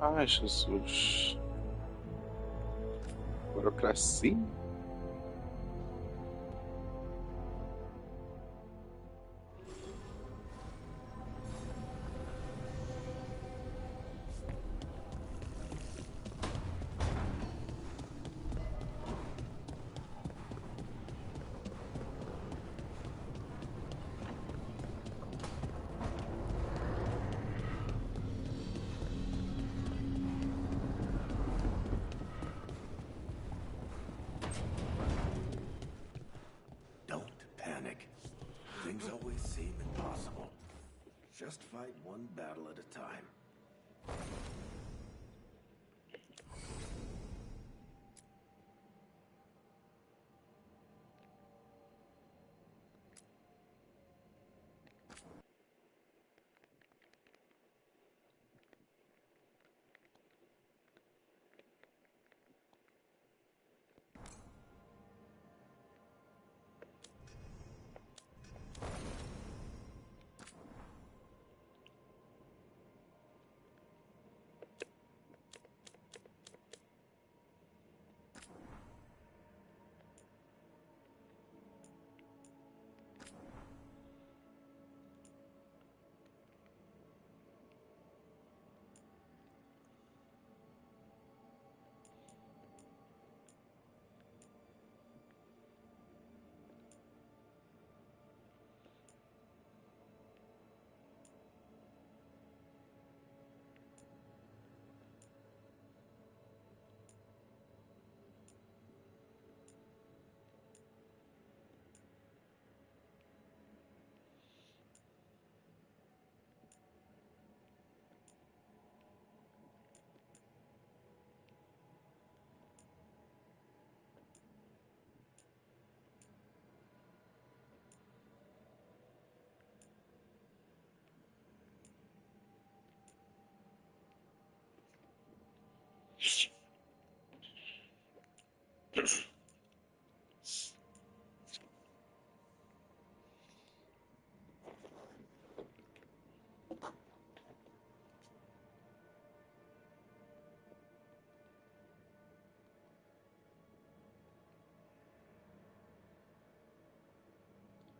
Ai, Jesus. Burocracia? Just fight one battle at a time.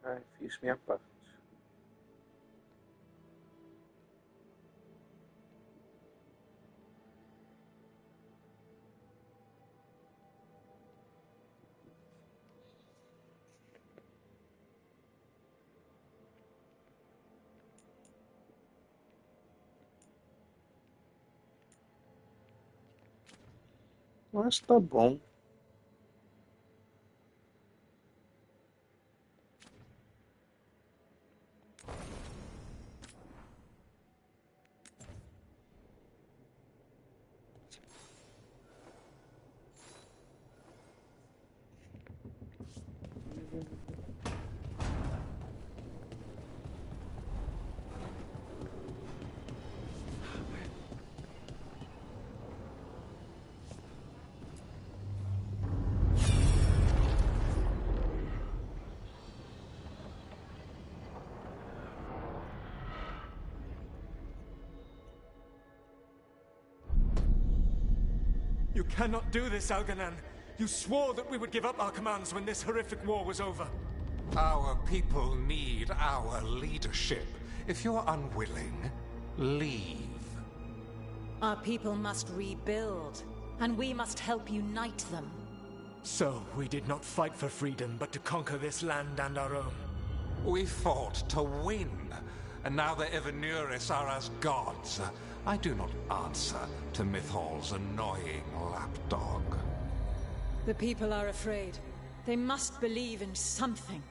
Ai, fiz minha parte. Mas tá bom. You cannot do this, Algernon. You swore that we would give up our commands when this horrific war was over. Our people need our leadership. If you're unwilling, leave. Our people must rebuild, and we must help unite them. So, we did not fight for freedom, but to conquer this land and our own. We fought to win, and now the Evenuris are as gods. I do not answer to Mythal's annoying lapdog. The people are afraid. They must believe in something.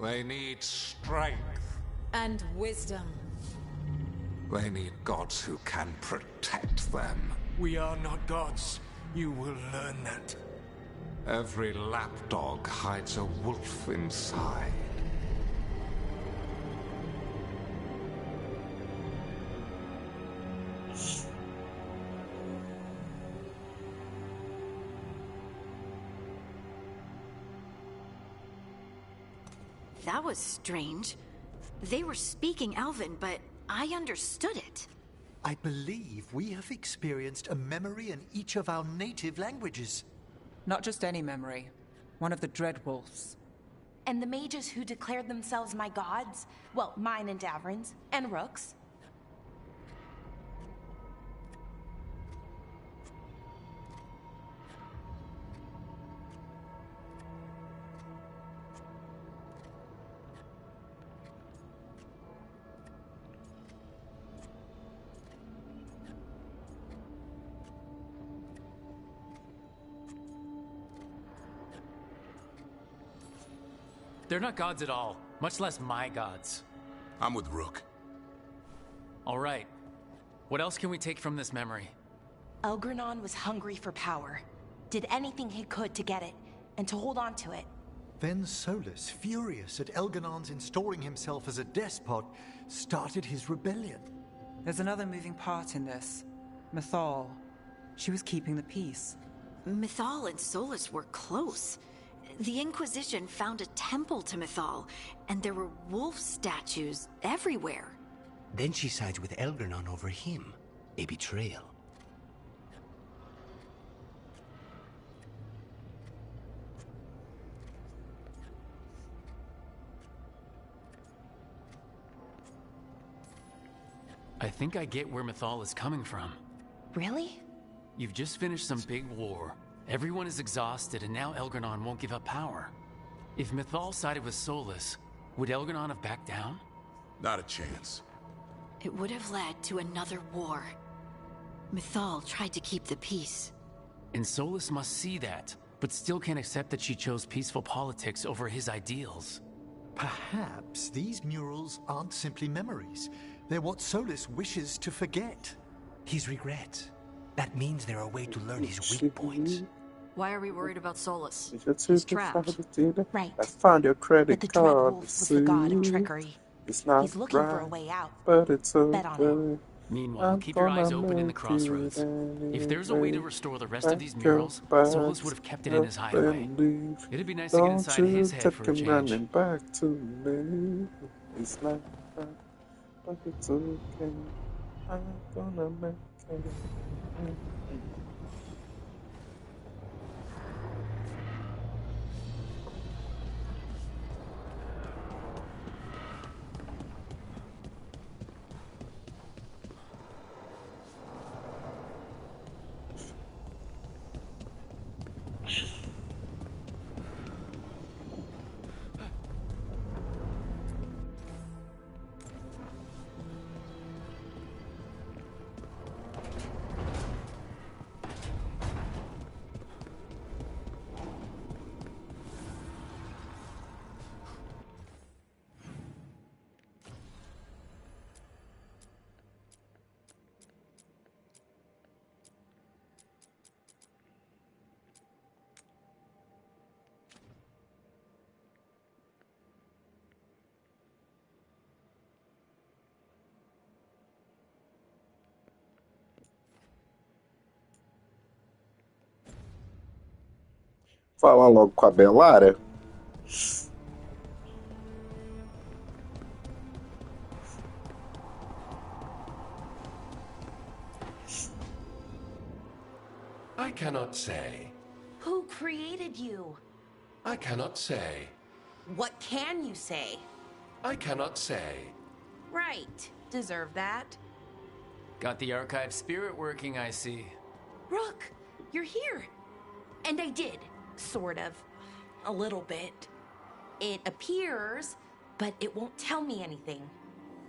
They need strength. And wisdom. They need gods who can protect them. We are not gods. You will learn that. Every lapdog hides a wolf inside. That was strange. They were speaking Elven, but I understood it. I believe we have experienced a memory in each of our native languages. Not just any memory. One of the Dread Wolves. And the mages who declared themselves my gods? Well, mine and Davrin's, and Rook's. They're not gods at all, much less my gods. I'm with Rook. All right. What else can we take from this memory? Elgranon was hungry for power. Did anything he could to get it, and to hold on to it. Then Solus, furious at Elganon's installing himself as a despot, started his rebellion. There's another moving part in this. Mythal. She was keeping the peace. Mythal and Solus were close. The Inquisition found a temple to Mythal, and there were wolf statues everywhere. Then she sides with Elgranon over him. A betrayal. I think I get where Mythal is coming from. Really? You've just finished some big war. Everyone is exhausted, and now Elgranon won't give up power. If Mythal sided with Solus, would Elgranon have backed down? Not a chance. It would have led to another war. Mythal tried to keep the peace. And Solus must see that, but still can't accept that she chose peaceful politics over his ideals. Perhaps these murals aren't simply memories. They're what Solus wishes to forget. His regrets. That means they're a way to learn his weak points. Why are we worried about Solus? He's trapped. Right. I found your But credit the Dread card. Wolf was the god of See? trickery. It's not He's looking right, for a way out. but it's Bet on okay. Meanwhile, I'm keep your eyes gonna open in the make crossroads. it If there's a way to anyway. restore the rest of these Pack murals, your bags Solus would have kept it in his up hideaway. and leave. It'd be nice to get Don't inside his you head take for a him change. running back to me. It's not right, but it's okay. I'm gonna make it. Falar logo com a Bellara. I cannot say. Who created you? I cannot say. What can you say? I cannot say. Right. Deserve that. Got the archive spirit working, I see. Rook, you're here. And I did, sort of. A little bit. It appears, but it won't tell me anything.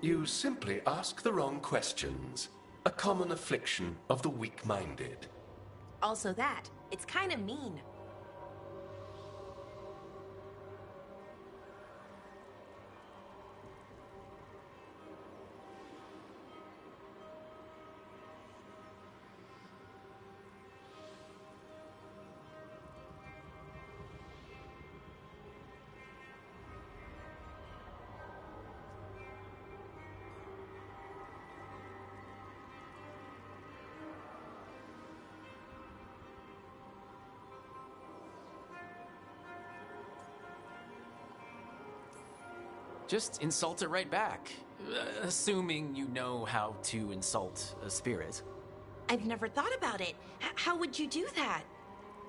You simply ask the wrong questions. A common affliction of the weak-minded. Also that, it's kind of mean. Just insult it right back. Assuming you know how to insult a spirit. I've never thought about it. How would you do that?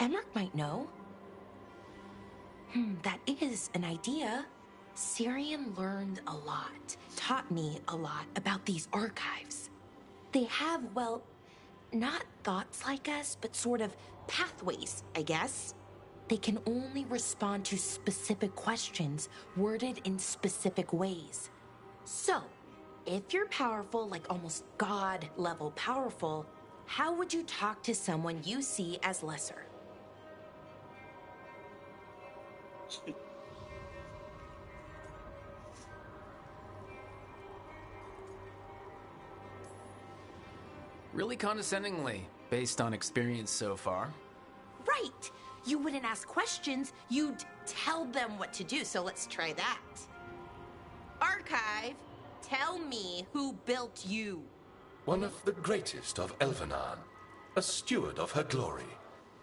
Emmerich might know. That is an idea. Syrian learned a lot, taught me a lot about these archives. They have, well, not thoughts like us, but sort of pathways, I guess. They can only respond to specific questions worded in specific ways. So, if you're powerful, like almost God-level powerful, how would you talk to someone you see as lesser? Really condescendingly, based on experience so far. Right! You wouldn't ask questions, you'd tell them what to do, so let's try that. Archive, tell me who built you. One of the greatest of Elvenan, a steward of her glory.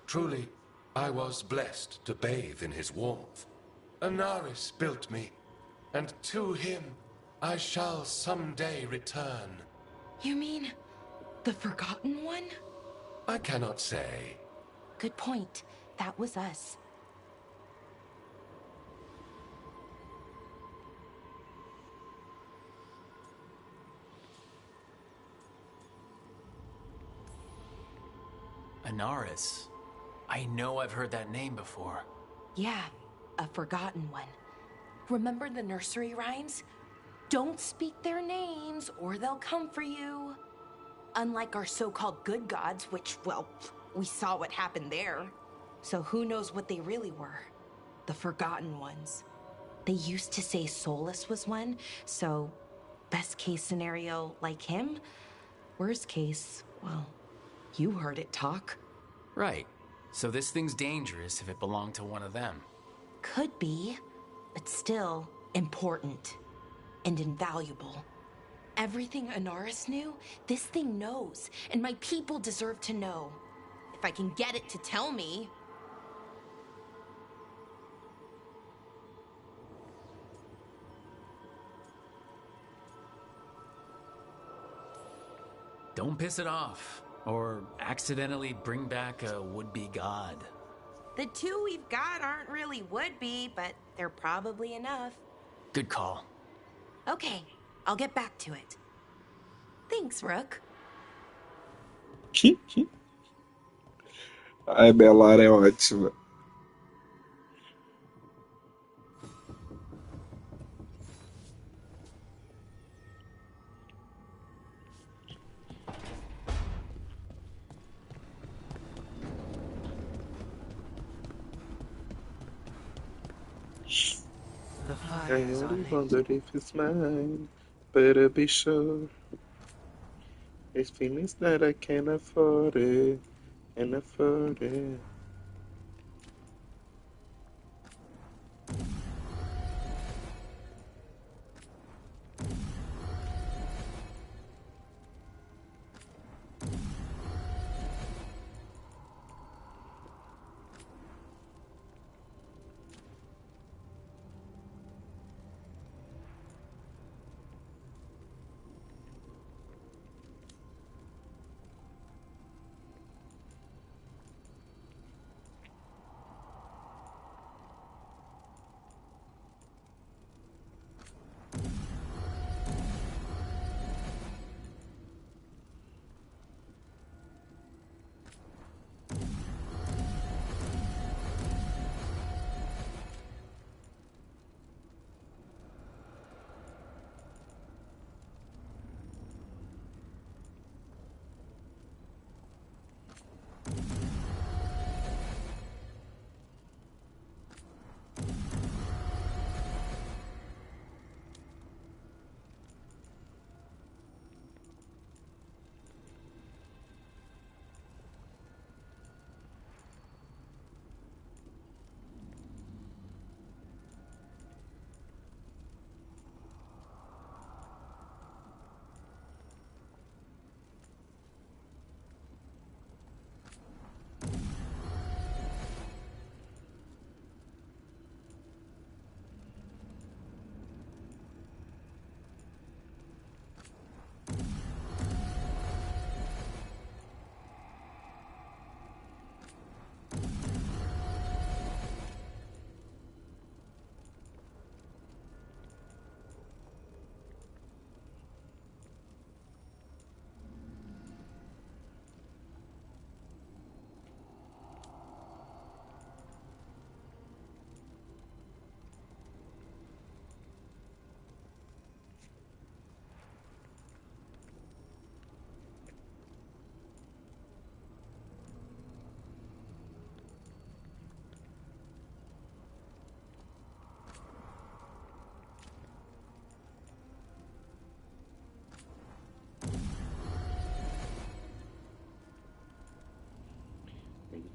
Truly, I was blessed to bathe in his warmth. Anaris built me, and to him I shall someday return. You mean the Forgotten One? I cannot say. Good point. That was us. Anaris. I know I've heard that name before. Yeah, a Forgotten One. Remember the nursery rhymes? Don't speak their names or they'll come for you. Unlike our so-called good gods, which, well, we saw what happened there. So who knows what they really were? The Forgotten Ones. They used to say Solus was one, so best case scenario like him. Worst case, well, you heard it talk. Right. So this thing's dangerous if it belonged to one of them. Could be, but still important and invaluable. Everything Anaris knew, this thing knows, and my people deserve to know. If I can get it to tell me. Don't piss it off, or accidentally bring back a would-be god. The two we've got aren't really would-be, but they're probably enough. Good call. Okay, I'll get back to it. Thanks, Rook. Ai, Bellara é ótima. I only wonder if it's mine, better be sure. It's feelings that I can't afford it, can't afford it.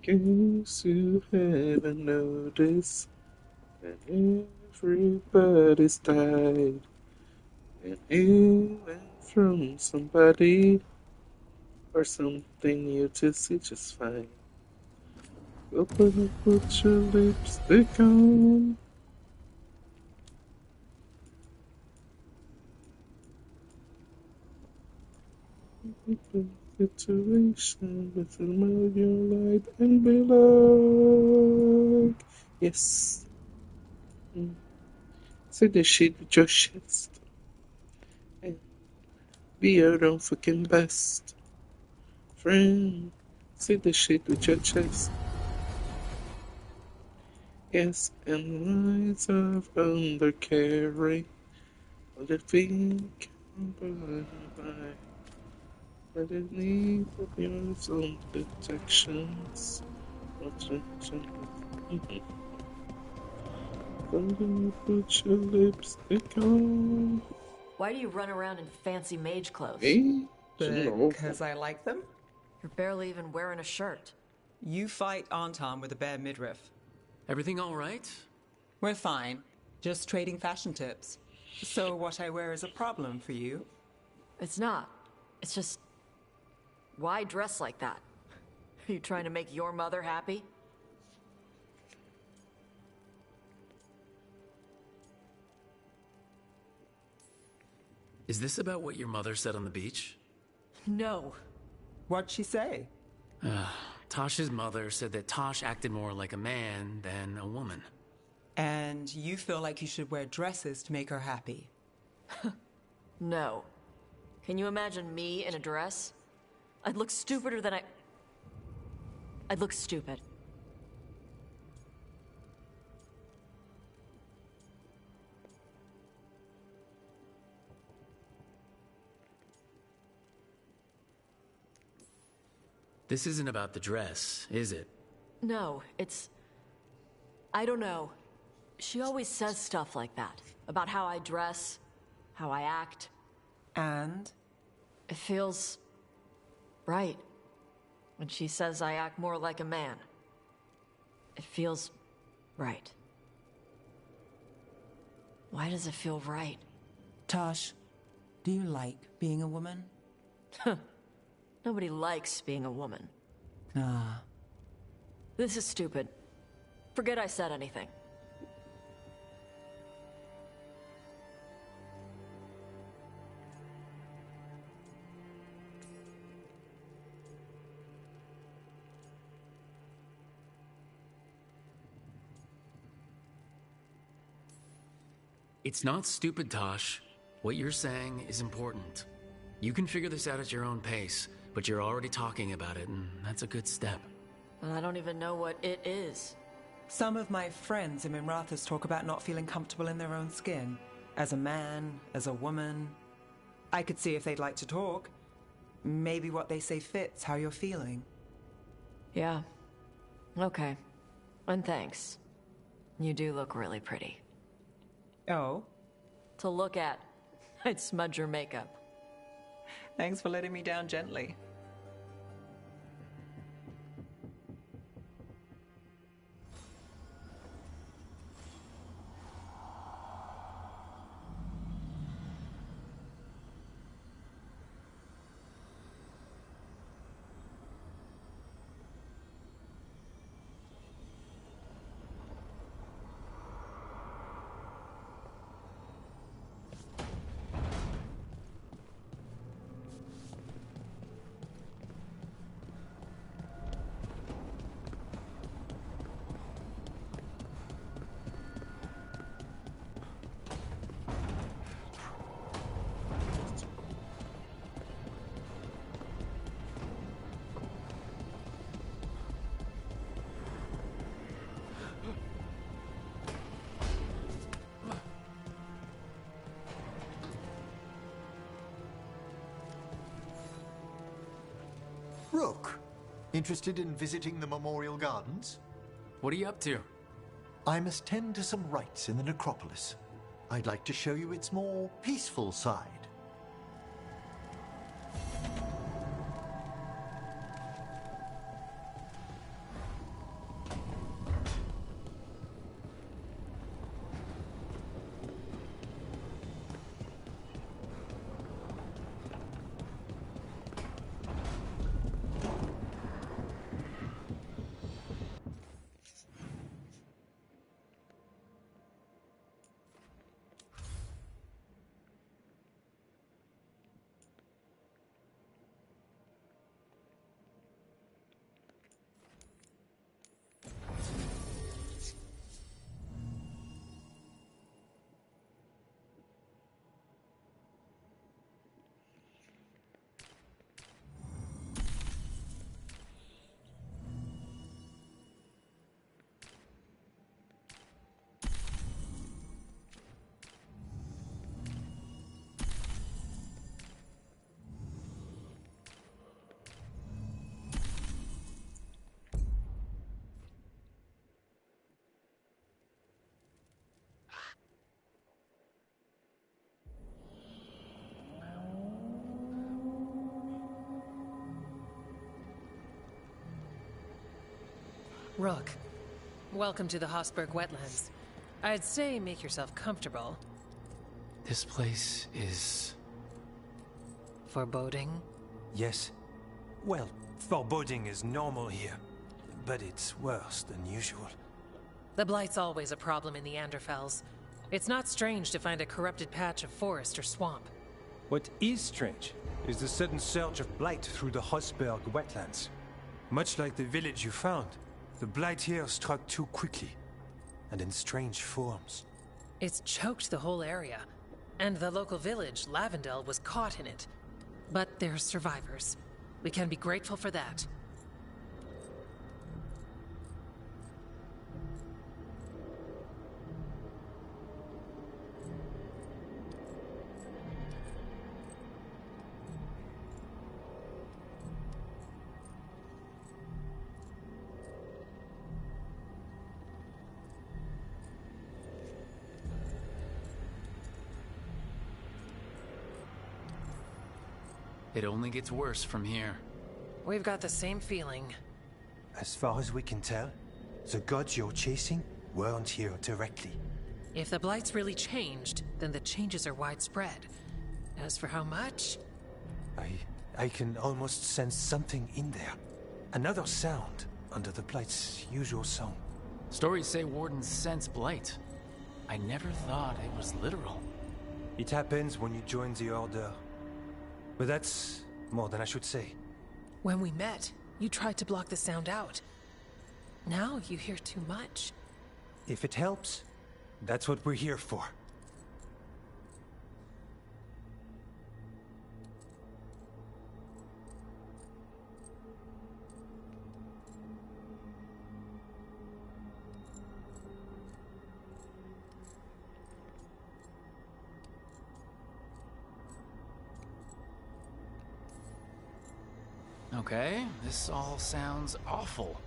Guess you haven't noticed that everybody's died, and it went from somebody or something you just see just fine. Open up, put your lipstick on. Situation with a million light and be like, yes. Say the shit with your chest and be your own fucking best friend. Say the shit with your chest. Yes, and lines of undercarry on the feet can by. But it need of your own detections. Put your lipstick on. Why do you run around in fancy mage clothes? Me? Because I like them. You're barely even wearing a shirt. You fight Antoine with a bare midriff. Everything all right? We're fine. Just trading fashion tips. So what I wear is a problem for you? It's not. It's just... Why dress like that? Are you trying to make your mother happy? Is this about what your mother said on the beach? No. What'd she say? Taash's mother said that Taash acted more like a man than a woman. And you feel like you should wear dresses to make her happy? No. Can you imagine me in a dress? I'd look stupider than I'd look stupid. This isn't about the dress, is it? No, it's... I don't know. She always says stuff like that. About how I dress, how I act. And? It feels... right. When she says I act more like a man. It feels... right. Why does it feel right? Taash, do you like being a woman? Nobody likes being a woman. Ah. This is stupid. Forget I said anything. It's not stupid, Taash. What you're saying is important. You can figure this out at your own pace, but you're already talking about it, and that's a good step. And I don't even know what it is. Some of my friends in Minrathous talk about not feeling comfortable in their own skin. As a man, as a woman. I could see if they'd like to talk. Maybe what they say fits how you're feeling. Yeah. Okay. And thanks. You do look really pretty. Oh? To look at. I'd smudge your makeup. Thanks for letting me down gently. Rook, interested in visiting the Memorial Gardens? What are you up to? I must tend to some rites in the necropolis. I'd like to show you its more peaceful side. Rook, welcome to the Hossberg wetlands. I'd say make yourself comfortable. This place is... foreboding? Yes. Well, foreboding is normal here, but it's worse than usual. The Blight's always a problem in the Anderfels. It's not strange to find a corrupted patch of forest or swamp. What is strange is the sudden surge of blight through the Hossberg wetlands. Much like the village you found, the blight here struck too quickly, and in strange forms. It's choked the whole area, and the local village, Lavendel, was caught in it. But they're survivors. We can be grateful for that. It only gets worse from here. We've got the same feeling. As far as we can tell, the gods you're chasing weren't here directly. If the Blight's really changed, then the changes are widespread. As for how much... I can almost sense something in there. Another sound under the Blight's usual song. Stories say wardens sense blight. I never thought it was literal. It happens when you join the Order. But that's more than I should say. When we met, you tried to block the sound out. Now you hear too much. If it helps, that's what we're here for. Okay, this all sounds awful.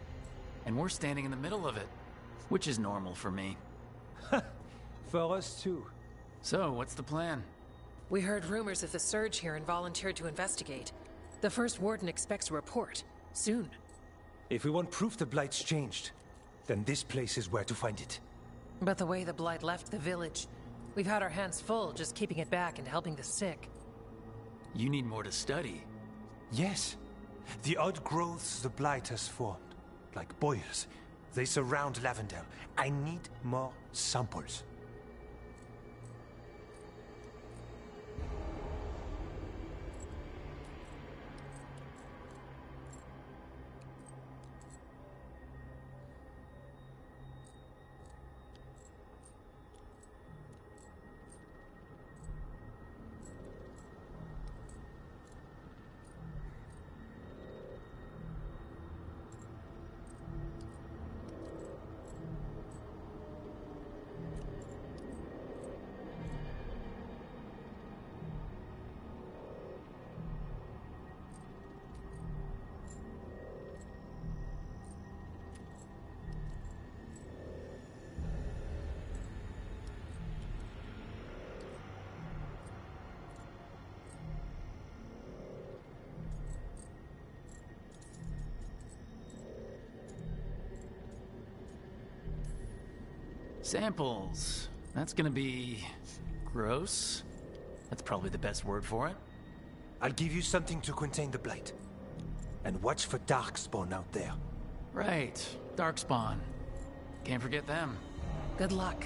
And we're standing in the middle of it, which is normal for me. For us too. So, what's the plan? We heard rumors of the surge here and volunteered to investigate. The first warden expects a report. Soon. If we want proof the Blight's changed, then this place is where to find it. But the way the Blight left the village, we've had our hands full just keeping it back and helping the sick. You need more to study. Yes. The odd growths the Blight has formed, like boils, they surround Lavendel. I need more samples. Samples. That's gonna be... gross? That's probably the best word for it. I'll give you something to contain the Blight. And watch for Darkspawn out there. Right. Darkspawn. Can't forget them. Good luck.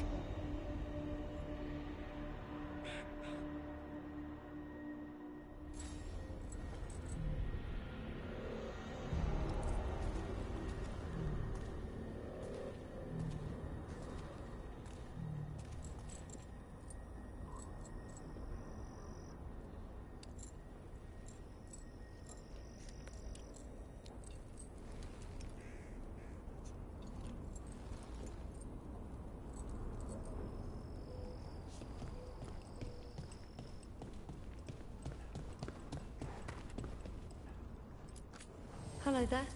Hello there.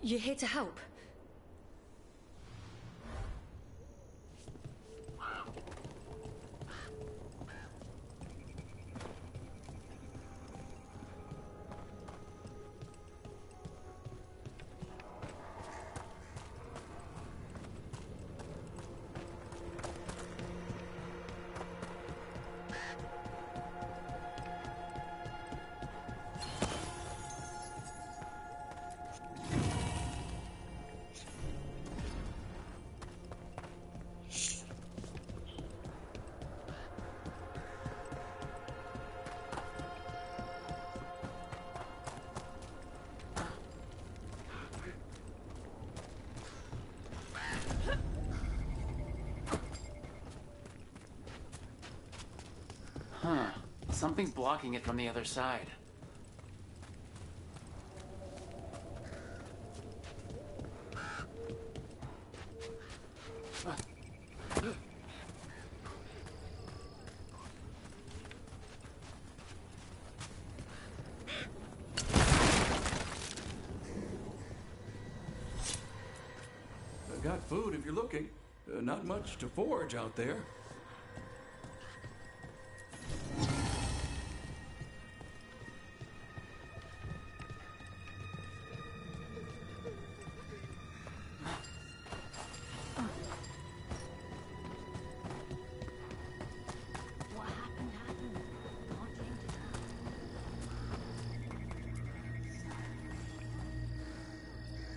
You're here to help? Huh. Something's blocking it from the other side. I got food if you're looking. Not much to forage out there.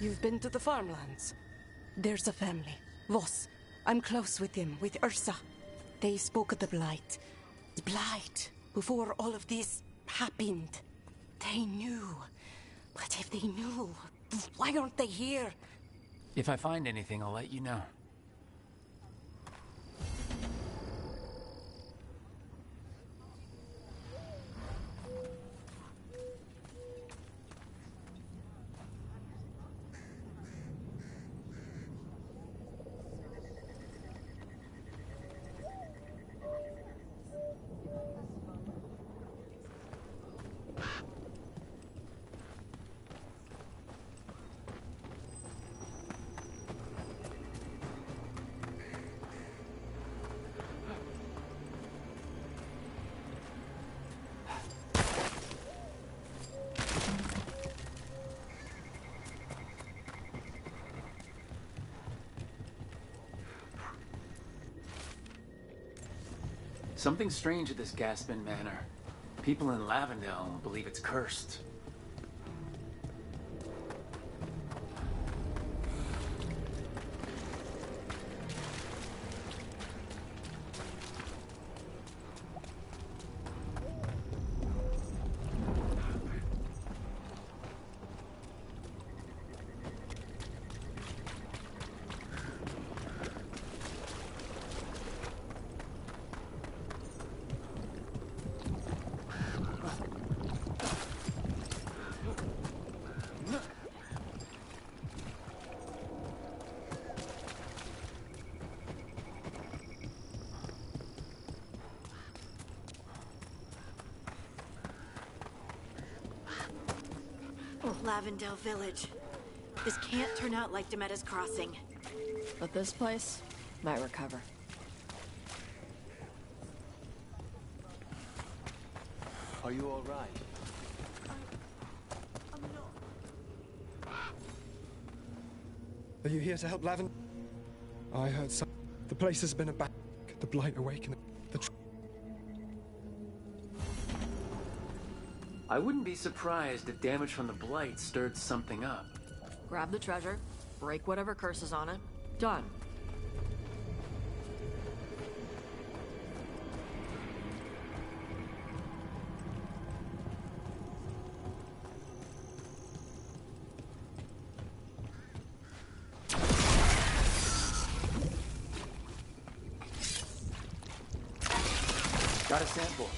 You've been to the farmlands. There's a family. Voss. I'm close with them, with Ursa. They spoke of the Blight. The Blight. Before all of this happened. They knew. But if they knew, why aren't they here? If I find anything, I'll let you know. Something strange at this Gaspin Manor. People in Lavendel believe it's cursed. Lavendel Village. This can't turn out like Demetta's Crossing. But this place might recover. Are you all right? Are you here to help Lavendel? I heard some. The place has been abandoned. The Blight awakening. I wouldn't be surprised if damage from the Blight stirred something up. Grab the treasure, break whatever curse is on it. Done. Got a sample.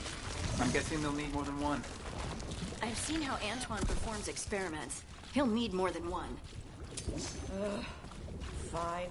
I'm guessing they'll need more than one. I've seen how Antoine performs experiments. He'll need more than one. Fine.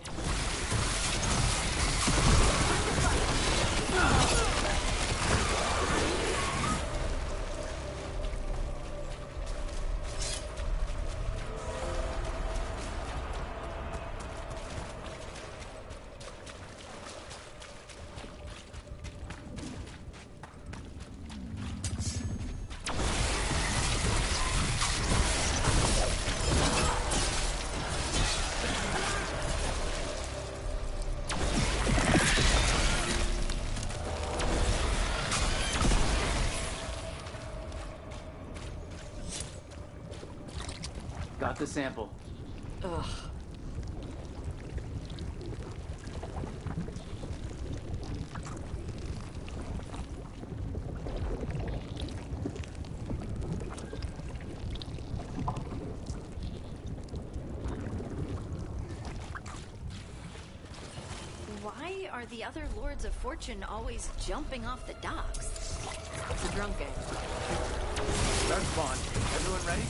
Got the sample. Ugh. Why are the other Lords of Fortune always jumping off the docks? It's a drunk game. Start spawn. Everyone ready?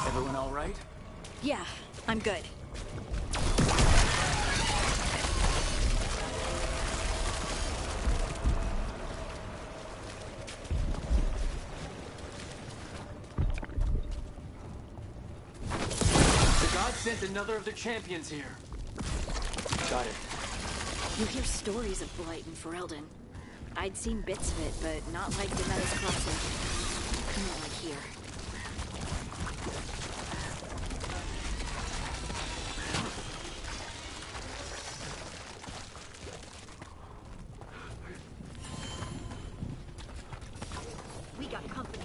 Everyone all right? Yeah, I'm good. The gods sent another of their champions here. Got it. You hear stories of Blight in Ferelden. I'd seen bits of it, but not like the Meadows Cluster. Not like here. We got company.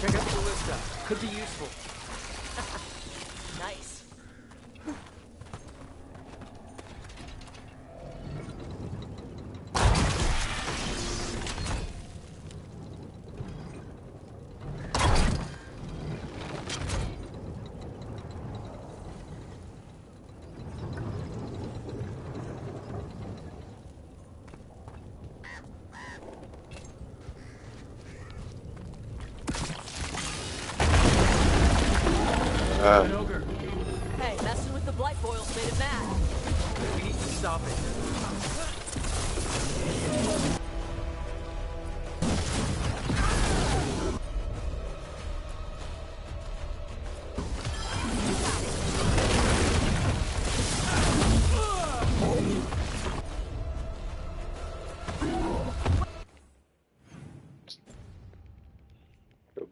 Check out the ballista. Could be useful. Nice. An ogre. Hey, messing with the blight boils made it mad. We need to stop it.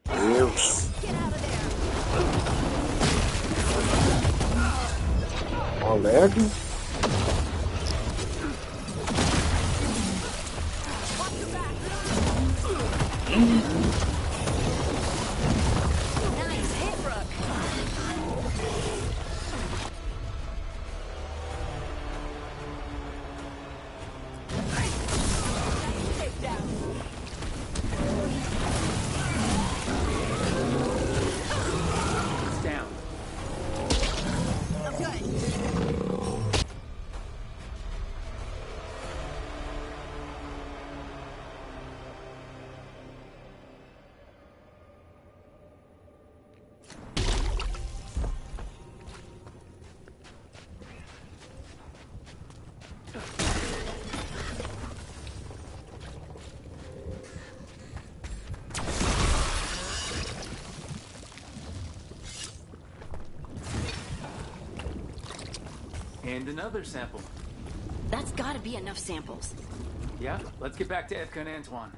Deus. Alegre. Nice hit, Rook. Take down. It's down. And another sample. That's gotta be enough samples. Yeah, let's get back to Evka and Antoine.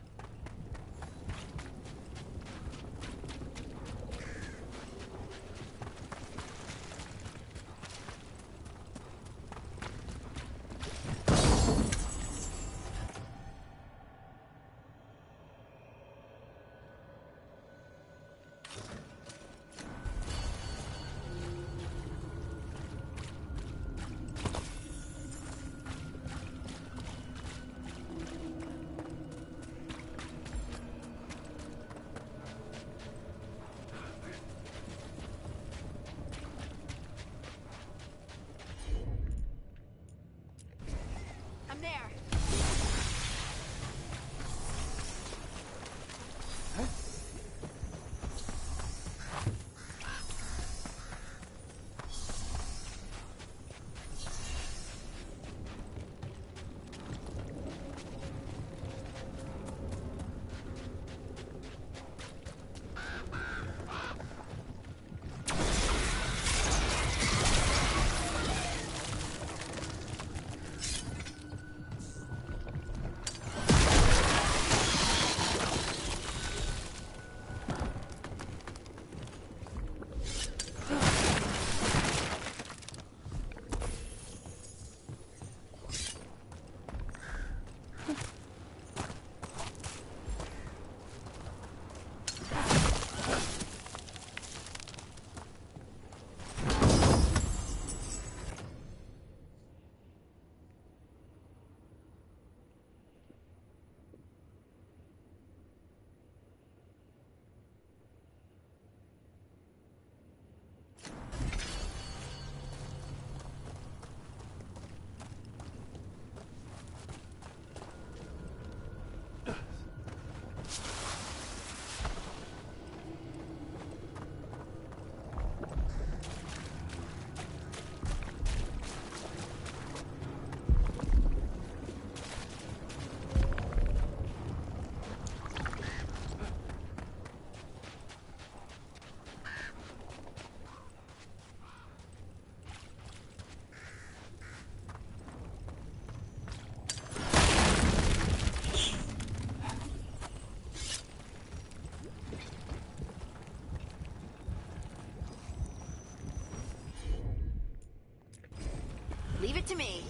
it to me.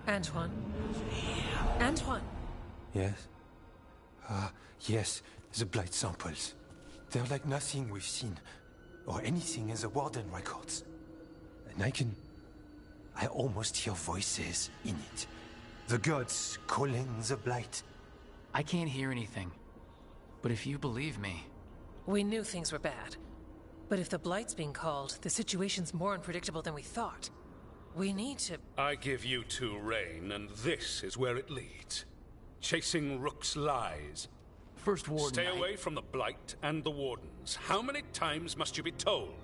Antoine. Antoine! Yes? Yes, the blight samples. They're like nothing we've seen, or anything in the Warden records. And I almost hear voices in it. The gods calling the blight. I can't hear anything. But if you believe me... We knew things were bad. But if the Blight's being called, the situation's more unpredictable than we thought. We need to... I give you two reign, and this is where it leads. Chasing Rook's lies. First Warden... Stay away from the Blight and the Wardens. How many times must you be told?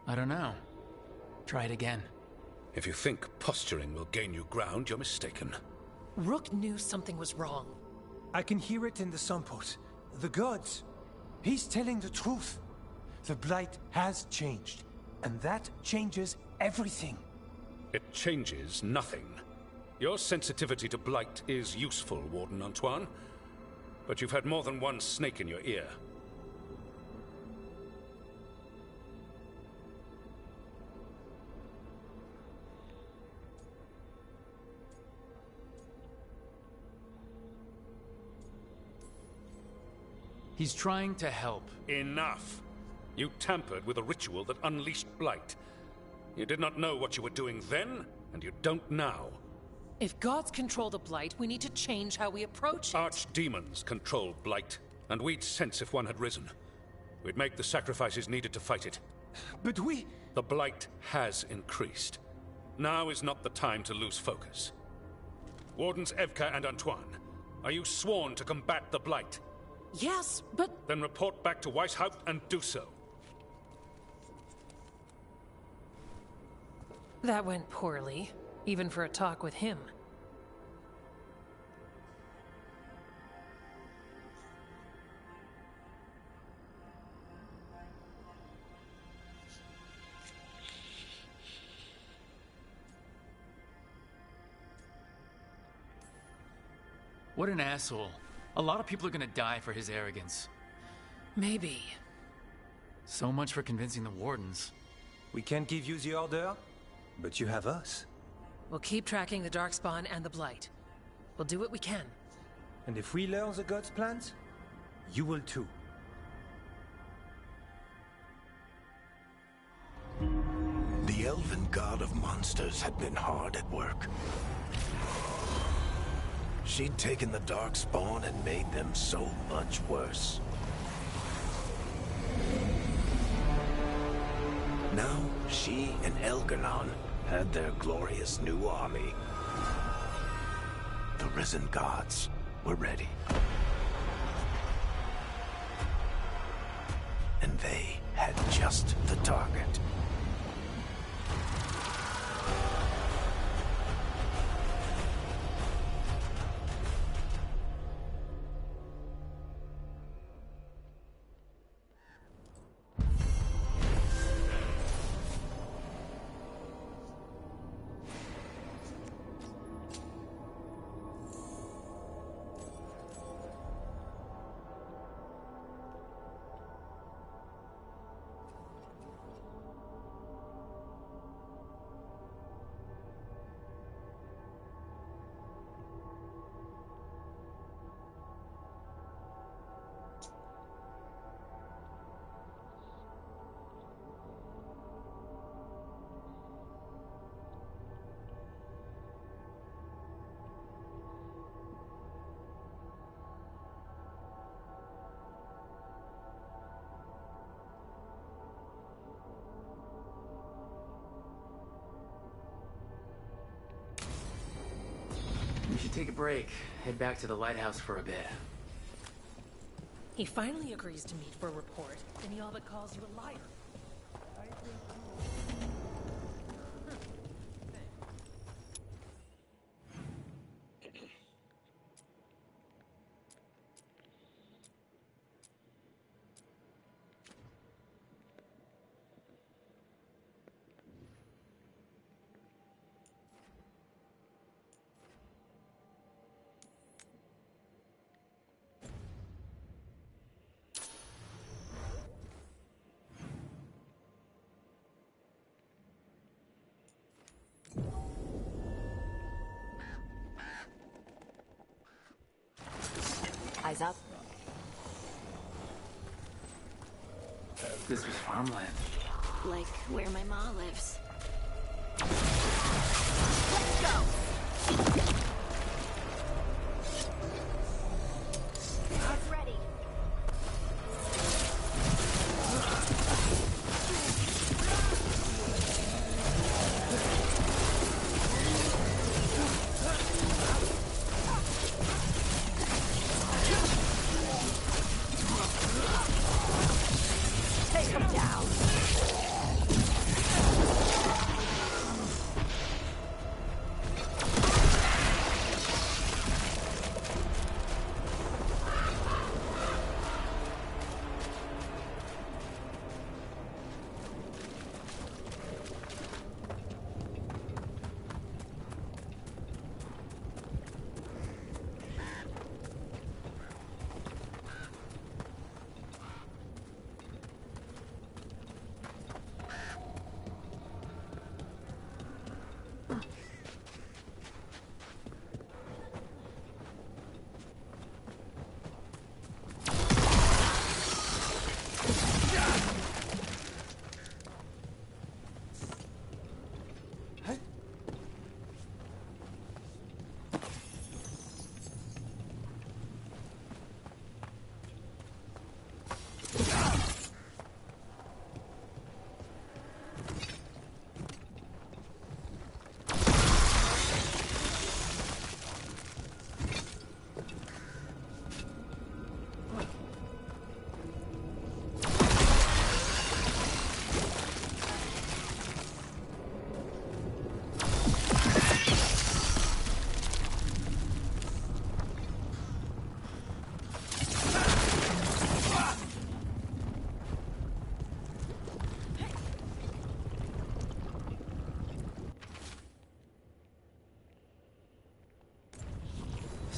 I don't know. Try it again. If you think posturing will gain you ground, you're mistaken. Rook knew something was wrong. I can hear it in the samples. The gods. He's telling the truth. The blight has changed, and that changes everything. It changes nothing. Your sensitivity to blight is useful, Warden Antoine. But you've had more than one snake in your ear. He's trying to help. Enough! You tampered with a ritual that unleashed blight. You did not know what you were doing then, and you don't now. If gods control the Blight, we need to change how we approach it. Archdemons control blight, and we'd sense if one had risen. We'd make the sacrifices needed to fight it. But we... The blight has increased. Now is not the time to lose focus. Wardens Evka and Antoine, are you sworn to combat the blight? Yes, but... Then report back to Weisshaupt and do so. That went poorly, even for a talk with him. What an asshole. A lot of people are gonna die for his arrogance. Maybe. So much for convincing the wardens. We can't give you the order, but you have us. We'll keep tracking the Darkspawn and the Blight. We'll do what we can. And if we learn the gods' plans, you will too. The elven god of monsters had been hard at work. She'd taken the Darkspawn and made them so much worse. Now, she and Elganon had their glorious new army. The risen gods were ready. And they had just the target. We should take a break, head back to the lighthouse for a bit. He finally agrees to meet for a report, and he all but calls you a liar. Eyes up. This was farmland. Like where my ma lives. Let's go! It's ready. Take him down.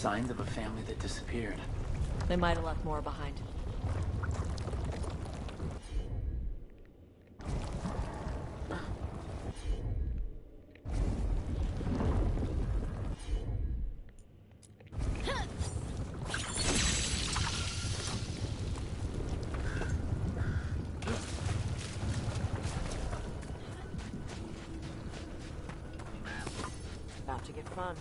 signs of a family that disappeared. They might have left more behind. About to get fun.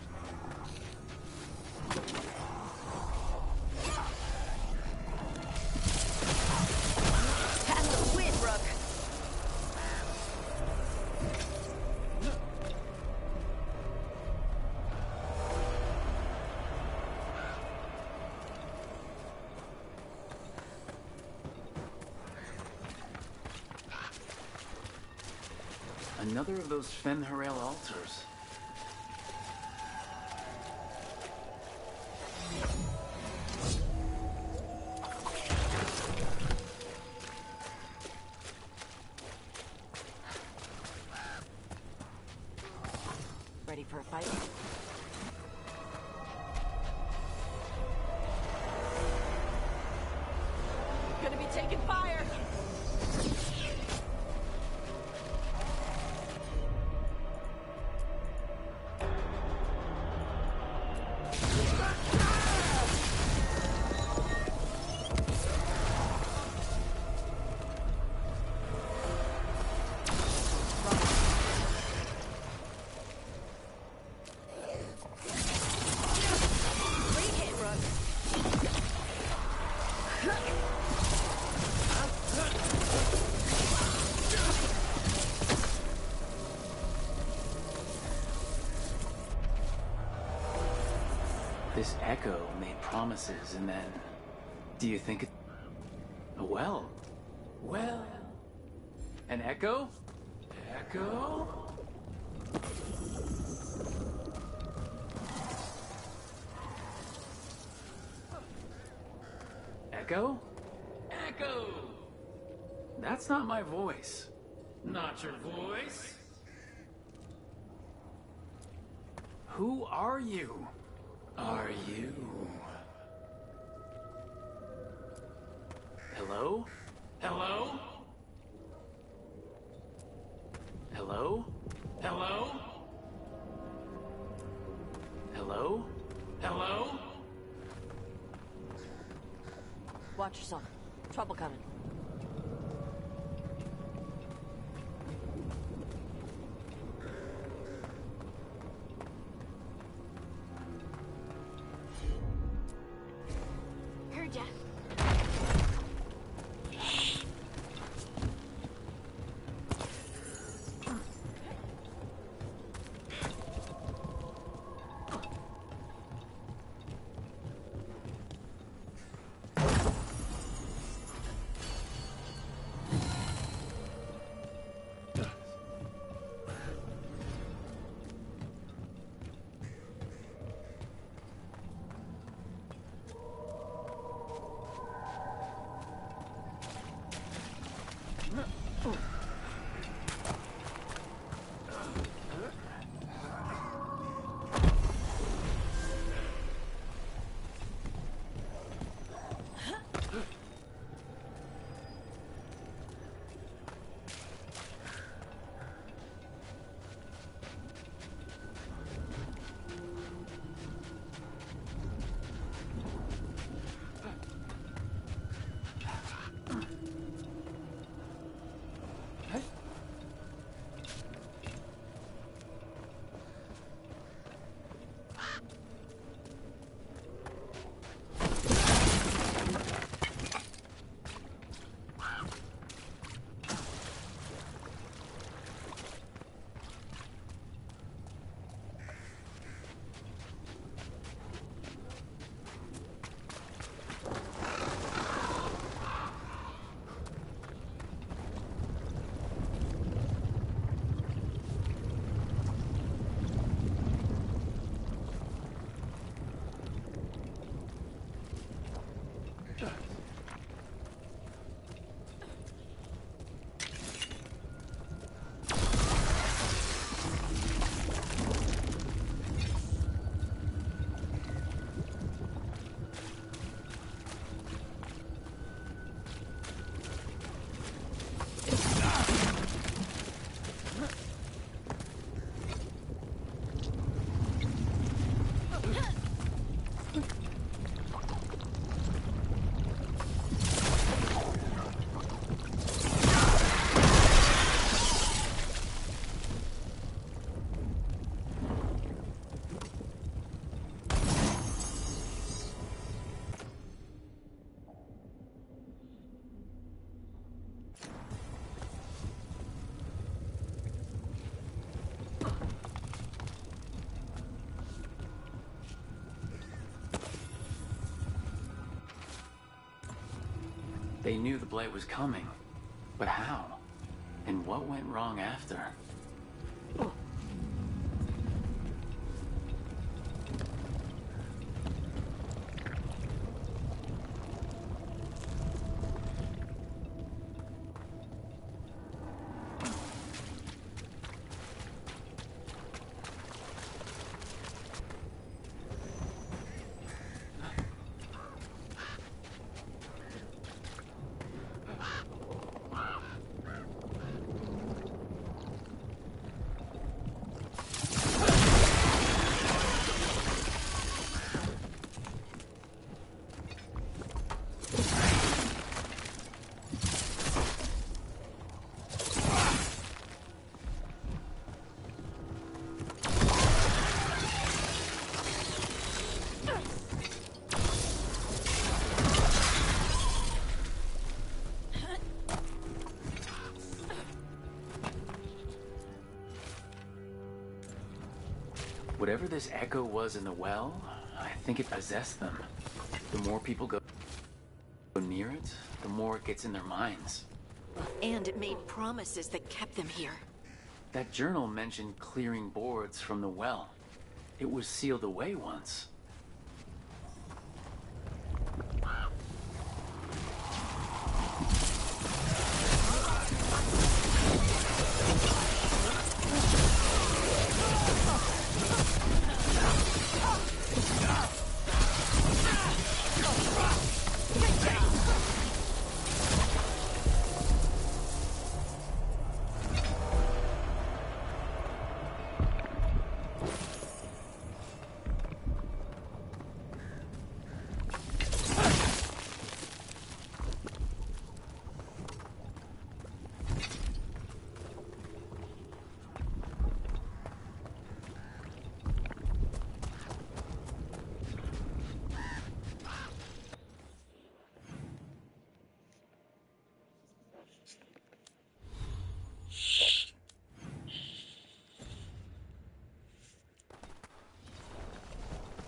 Another of those Fen'Harel altars. Ready for a fight? Gonna be taking fire! This Echo made promises and then... Do you think it... Well... Well... An Echo? Echo? Echo? Echo! That's not my voice. Not your voice? Who are you? Are you? Hello? Hello? Hello? Hello? Hello? Hello? Watch yourself. Trouble coming. Heard ya. They knew the Blight was coming. But how? And what went wrong after? Whatever this echo was in the well, I think it possessed them. The more people go near it, the more it gets in their minds. And it made promises that kept them here. That journal mentioned clearing boards from the well. It was sealed away once.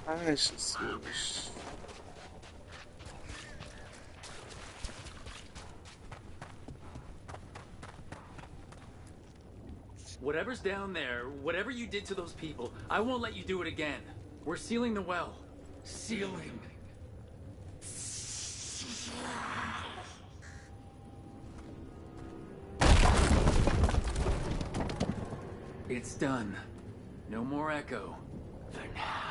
Ai, Jesus. Whatever's down there, whatever you did to those people, I won't let you do it again. We're sealing the well. Sealing. It's done. No more echo. For now.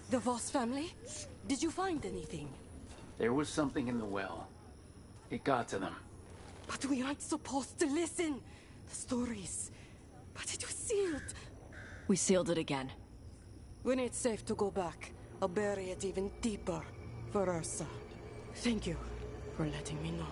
The Voss family? Did you find anything? There was something in the well. It got to them. But we aren't supposed to listen. The stories. But it was sealed. We sealed it again. When it's safe to go back, I'll bury it even deeper for Ursa. Thank you for letting me know.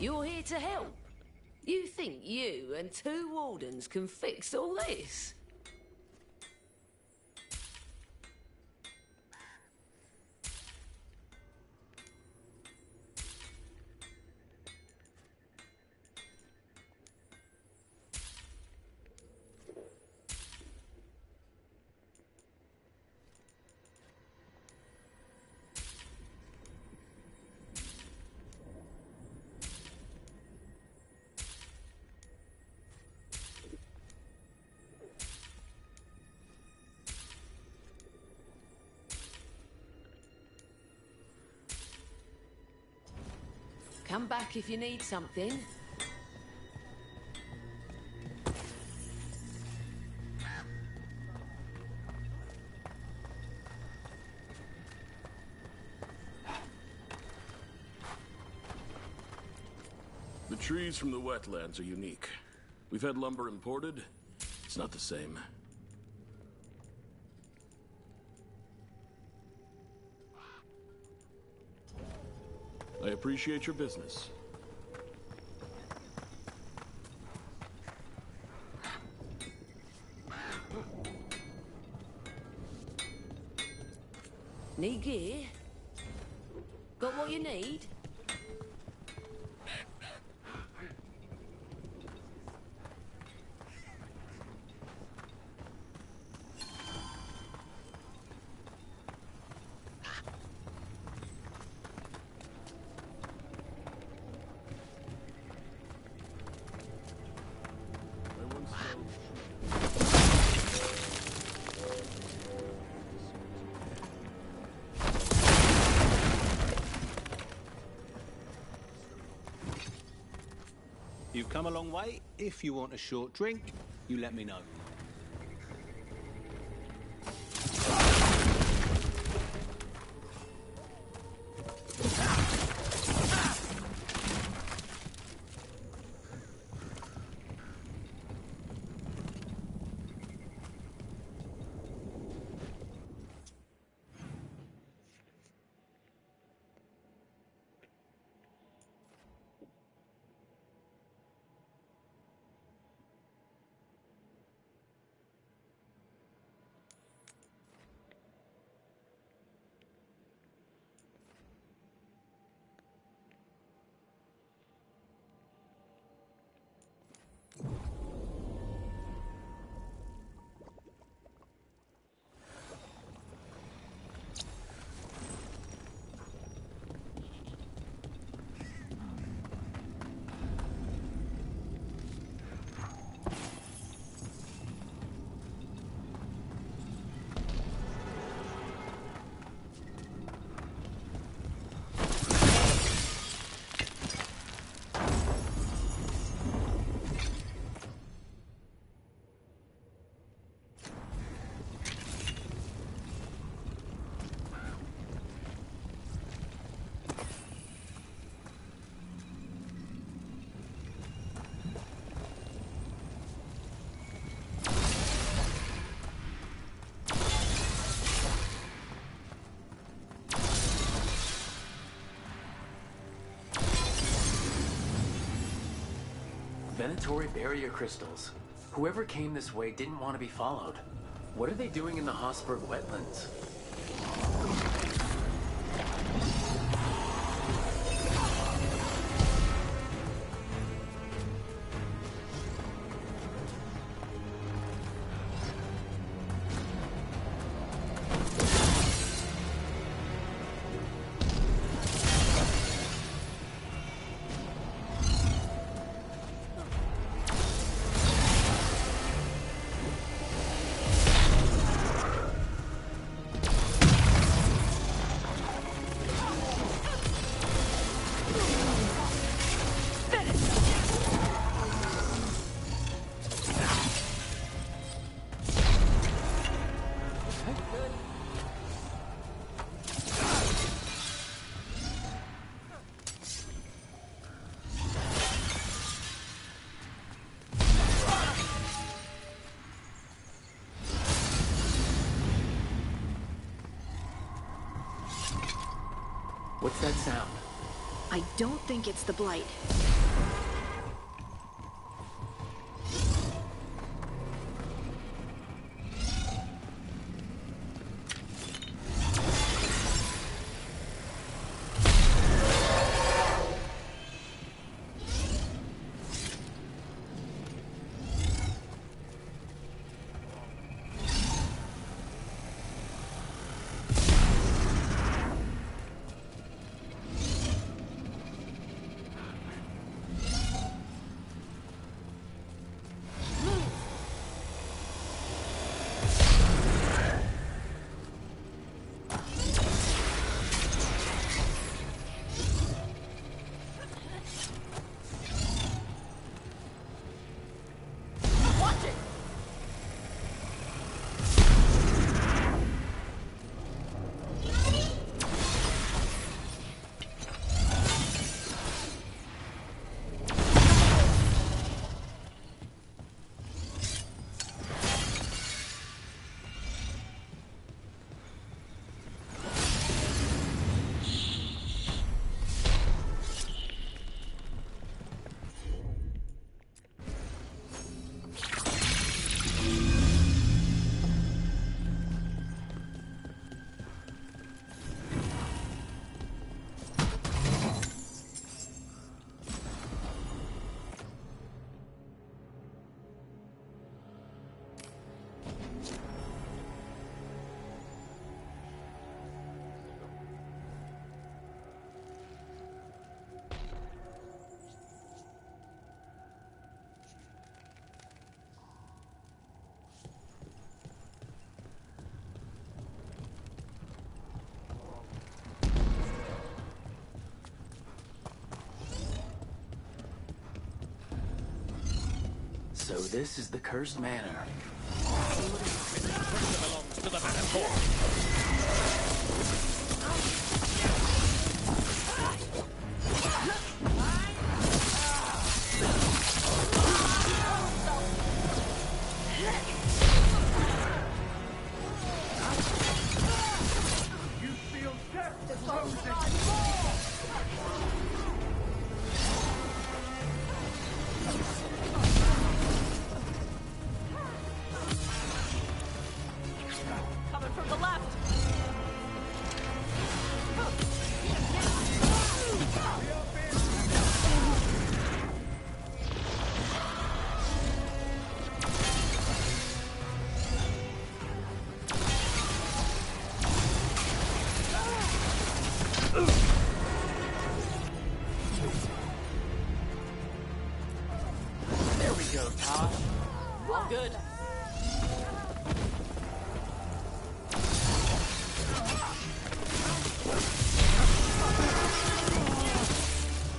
You're here to help. You think you and 2 wardens can fix all this? Come back if you need something. The trees from the wetlands are unique. We've had lumber imported. It's not the same. I appreciate your business. Need gear? Got what you need? You've come a long way. If you want a short drink, you let me know. Venatory barrier crystals. Whoever came this way didn't want to be followed. What are they doing in the Hossberg wetlands? What's that sound? I don't think it's the Blight. So this is the cursed manor. Belongs to the manor. Coming from the left. There we go, Taash. All good.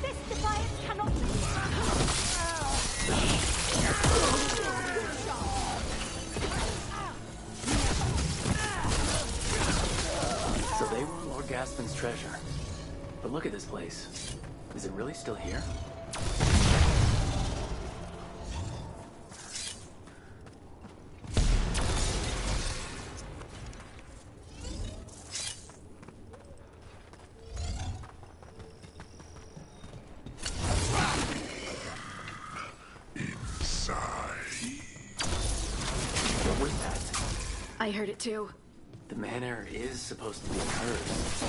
This defiance cannot be. So they were Lord Gaspin's treasure. But look at this place. Is it really still here? What was that? I heard it too. The manor is supposed to be cursed.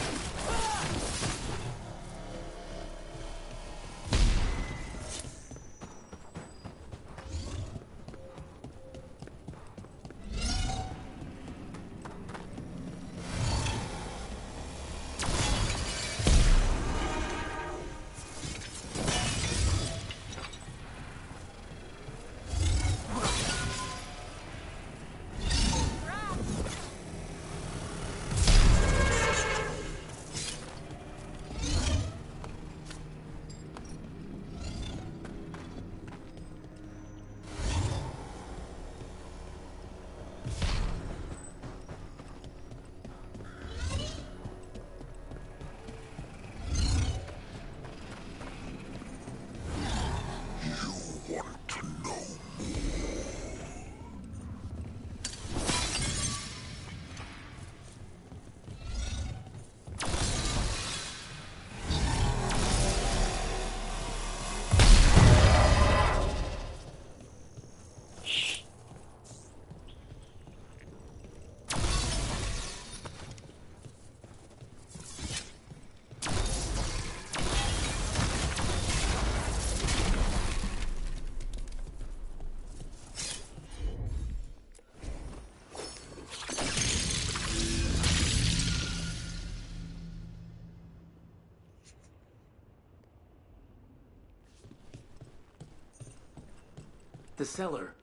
The cellar.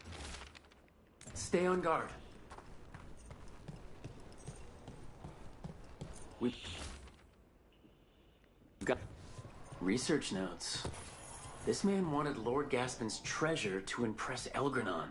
Stay on guard. We've got research notes. This man wanted Lord Gaspin's treasure to impress Elgranon.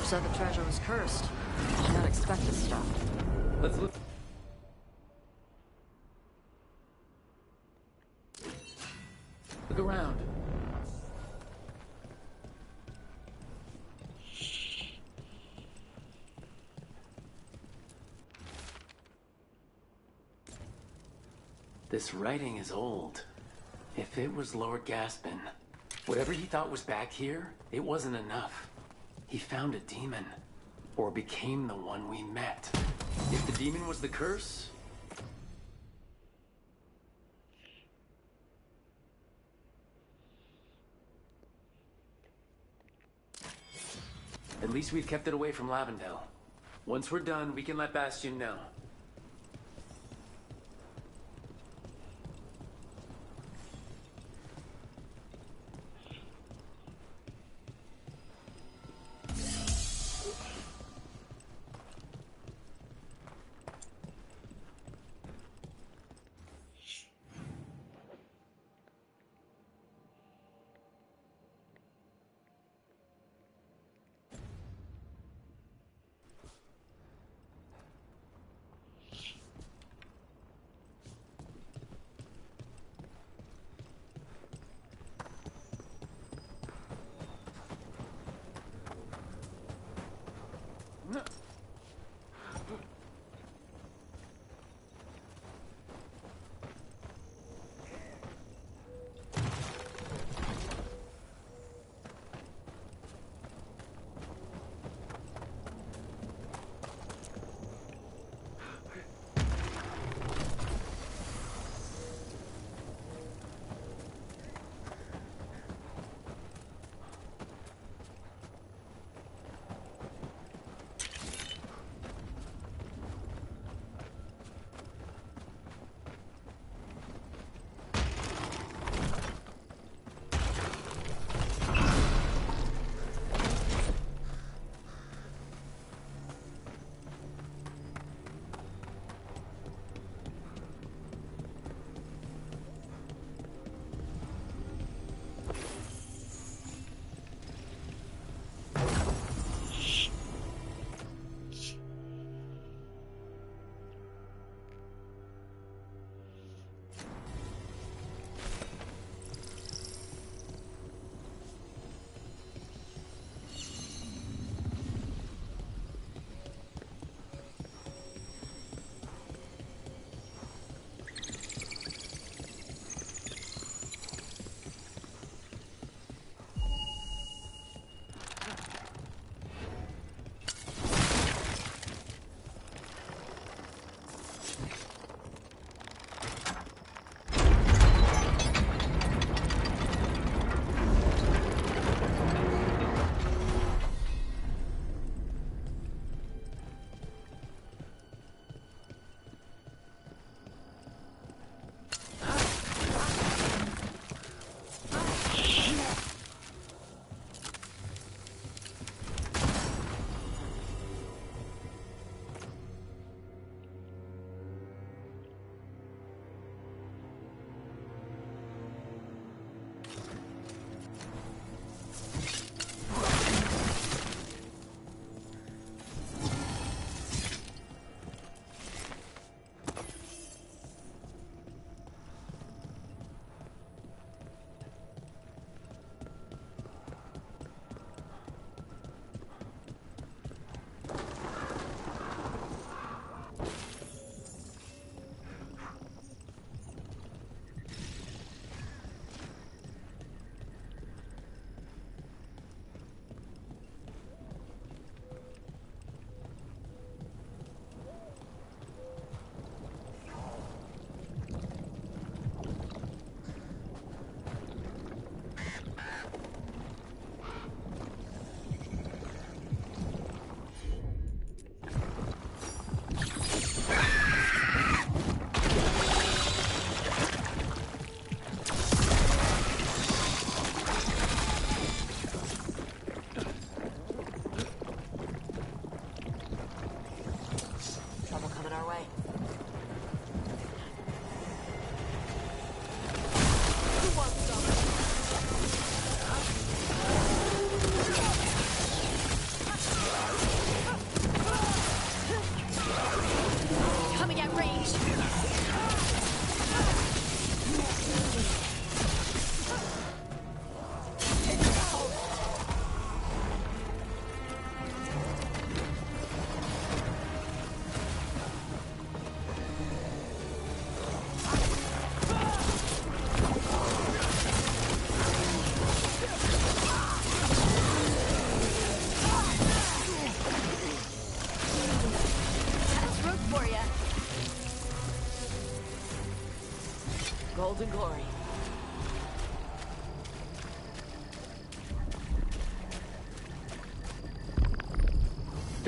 Said the treasure was cursed. Did not expect this stuff. Let's look. Look around. This writing is old. If it was Lord Gaspin, whatever he thought was back here, it wasn't enough. He found a demon, or became the one we met. If the demon was the curse... At least we've kept it away from Lavendel. Once we're done, we can let Bastion know.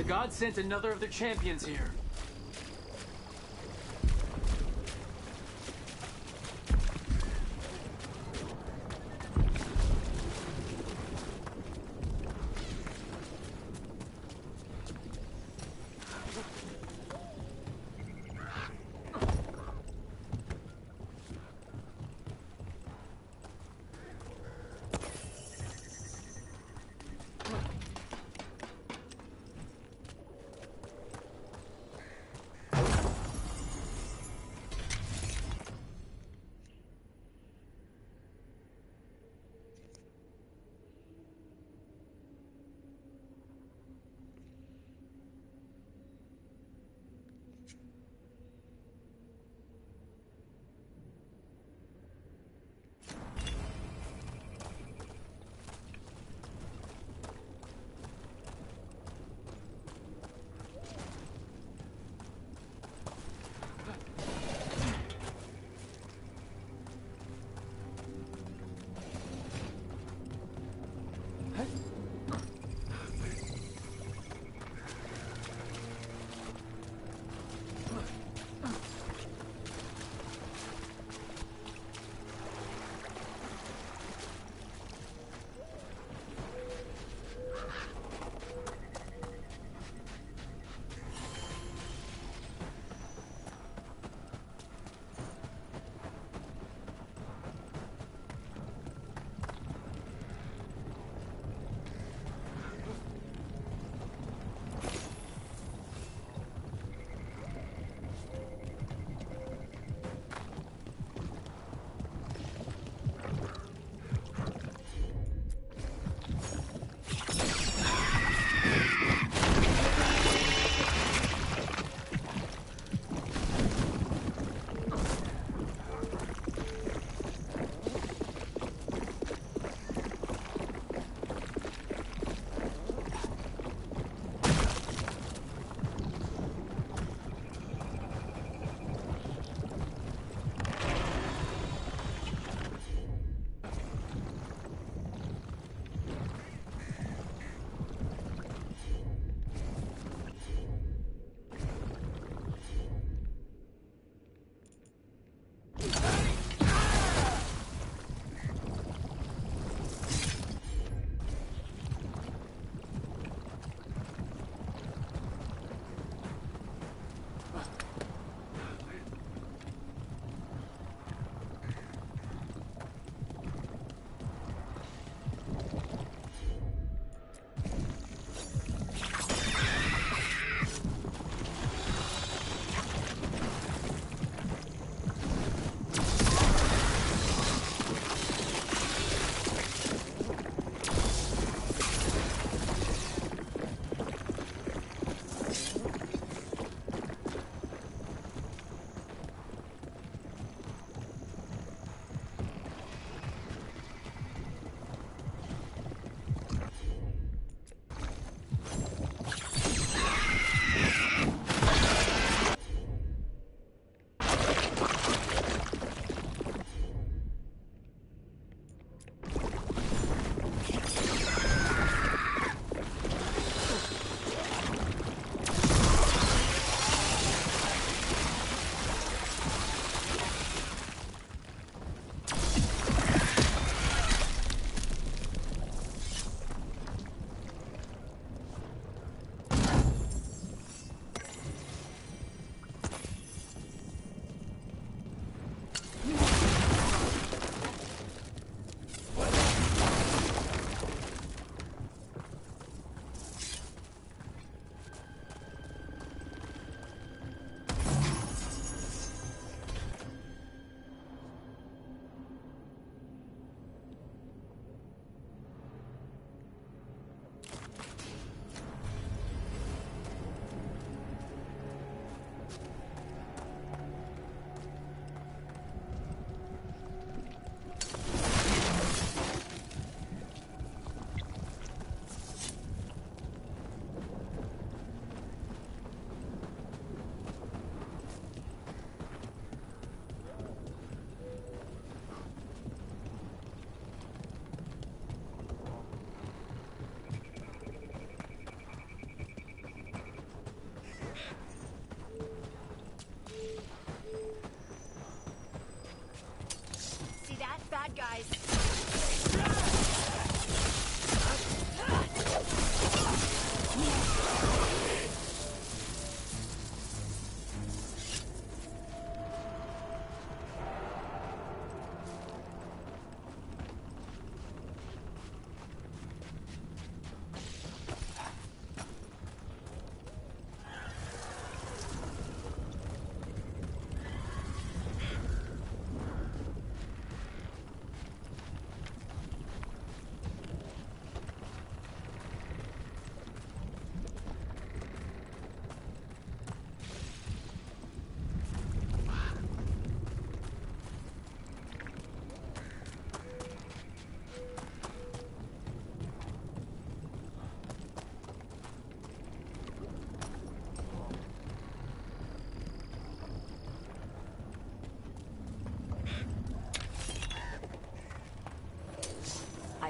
The gods sent another of their champions here.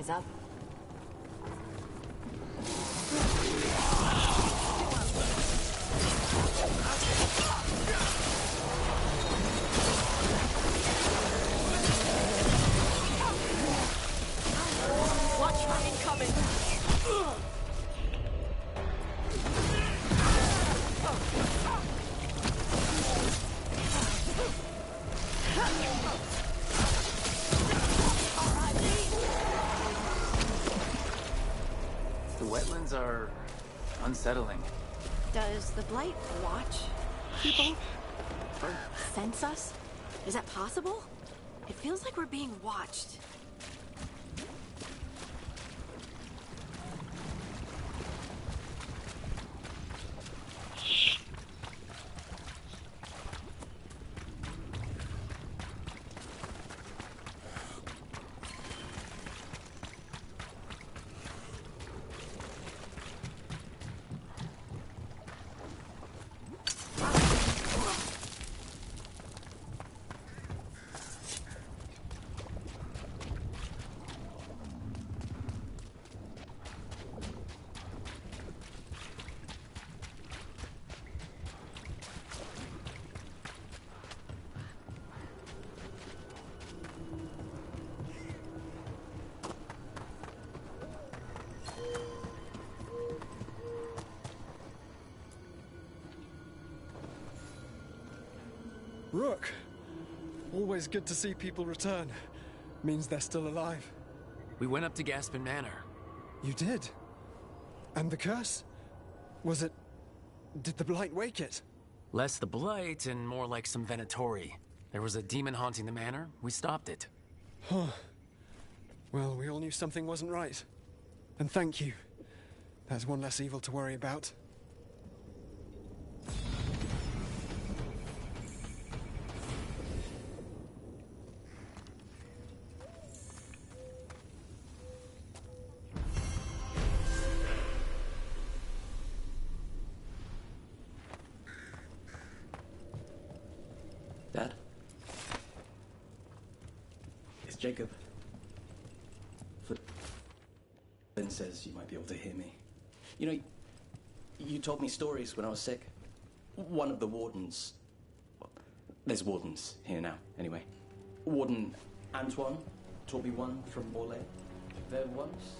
rise up. Watch for incoming! The wetlands are unsettling. Does the Blight watch people? Or sense us? Is that possible? It feels like we're being watched. Rook! Always good to see people return. Means they're still alive. We went up to Gaspin Manor. You did? And the curse? Was it... did the Blight wake it? Less the Blight and more like some Venatori. There was a demon haunting the manor. We stopped it. Huh. Well, we all knew something wasn't right. And thank you. That's one less evil to worry about. Dad? It's Jacob. Flynn says you might be able to hear me. You know, you told me stories when I was sick. One of the wardens... Well, there's wardens here now, anyway. Warden Antoine taught me one from Morlaix. There once...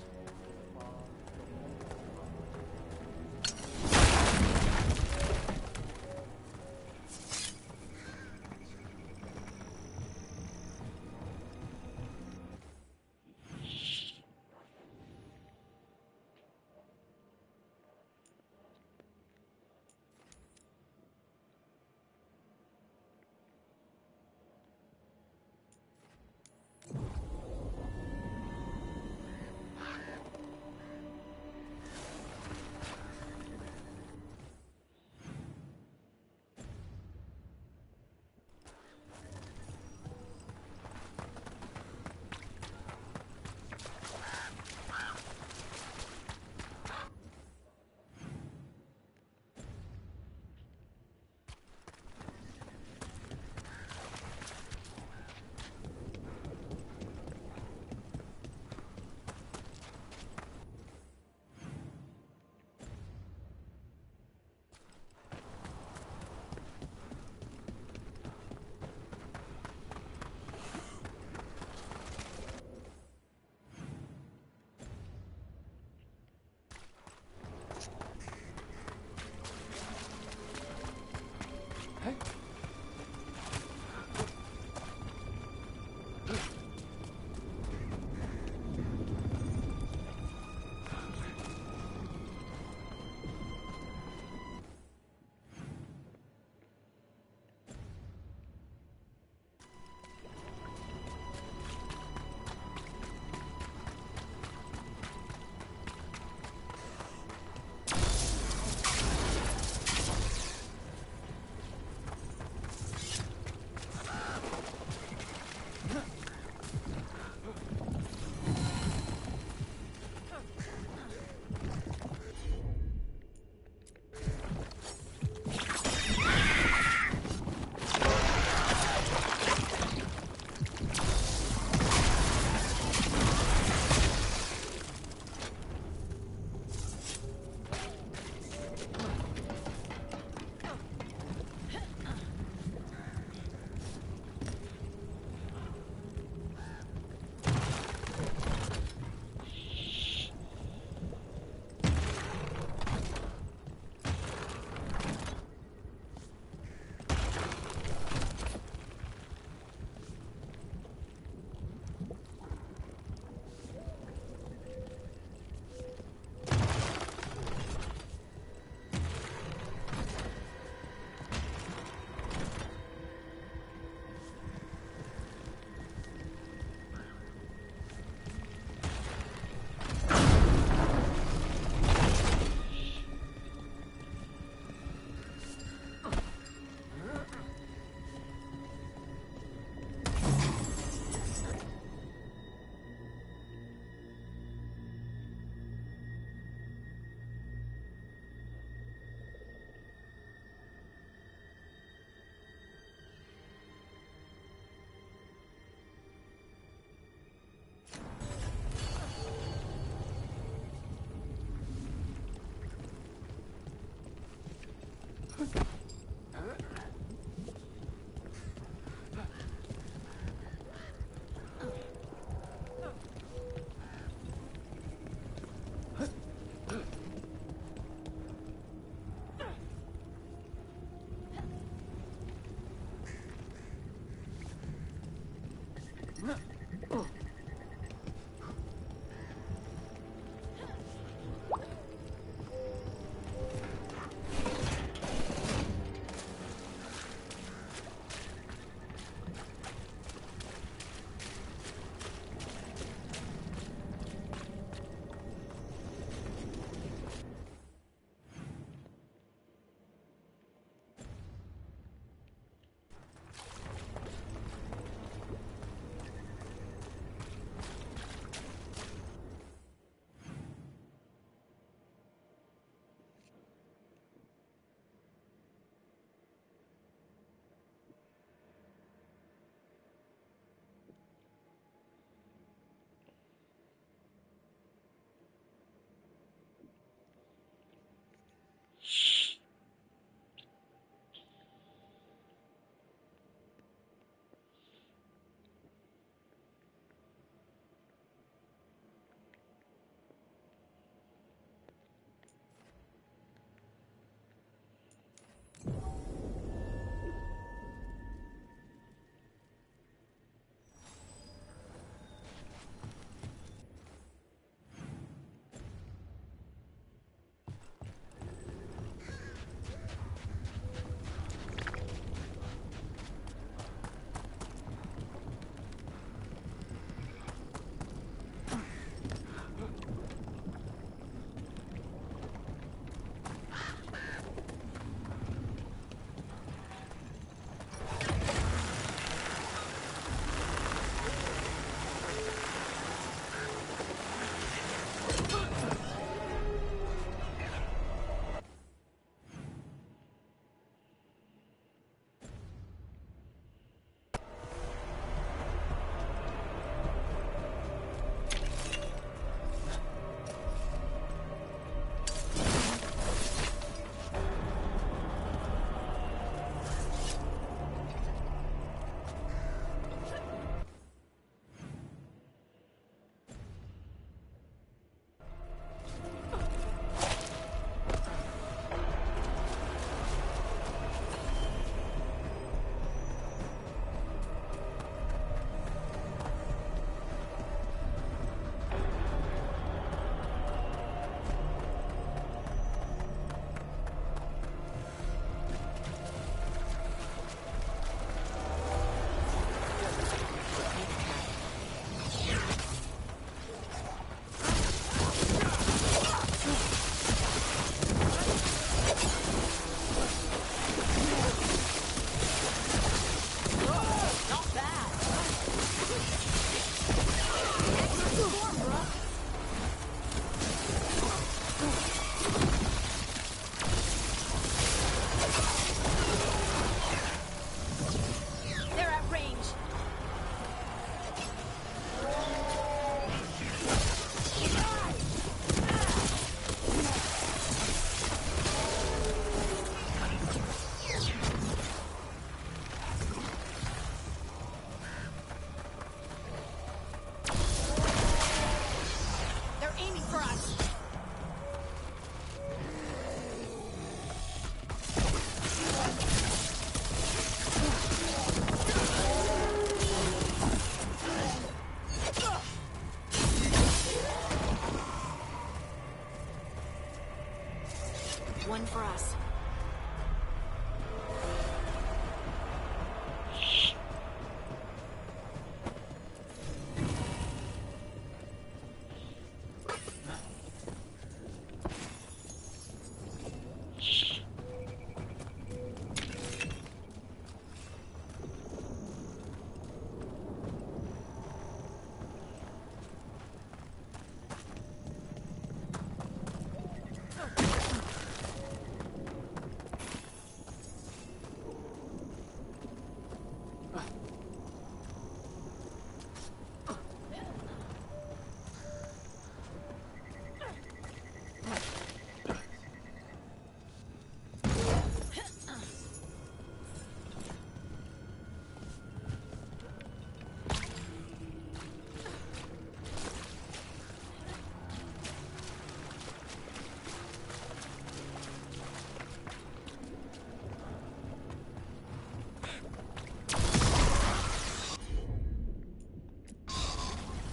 win for us.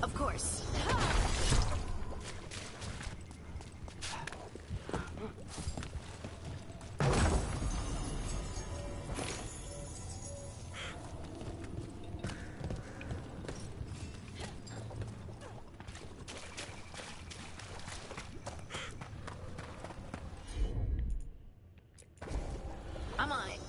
Of course. I'm on it.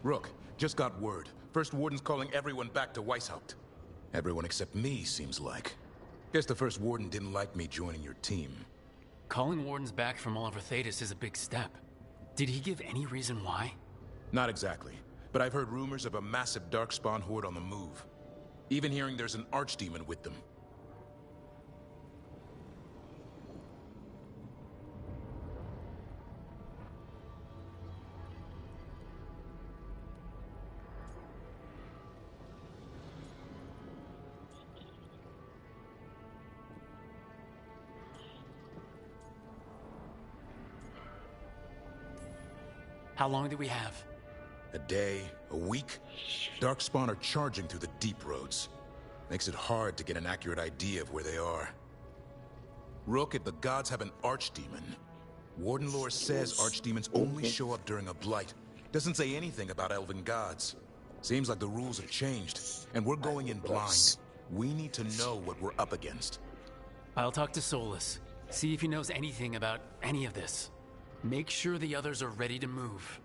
Rook, just got word. First Warden's calling everyone back to Weisshaupt. Everyone except me, seems like. Guess the First Warden didn't like me joining your team. Calling Wardens back from all over Thetis is a big step. Did he give any reason why? Not exactly, but I've heard rumors of a massive Darkspawn horde on the move. Even hearing there's an Archdemon with them. How long do we have? A day, a week? Darkspawn are charging through the deep roads. Makes it hard to get an accurate idea of where they are. Rook, if the gods have an Archdemon, Warden lore says Archdemons only show up during a blight. Doesn't say anything about elven gods. Seems like the rules have changed, and we're going in blind. We need to know what we're up against. I'll talk to Solus. See if he knows anything about any of this. Make sure the others are ready to move.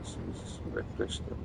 Jesus, refresh them.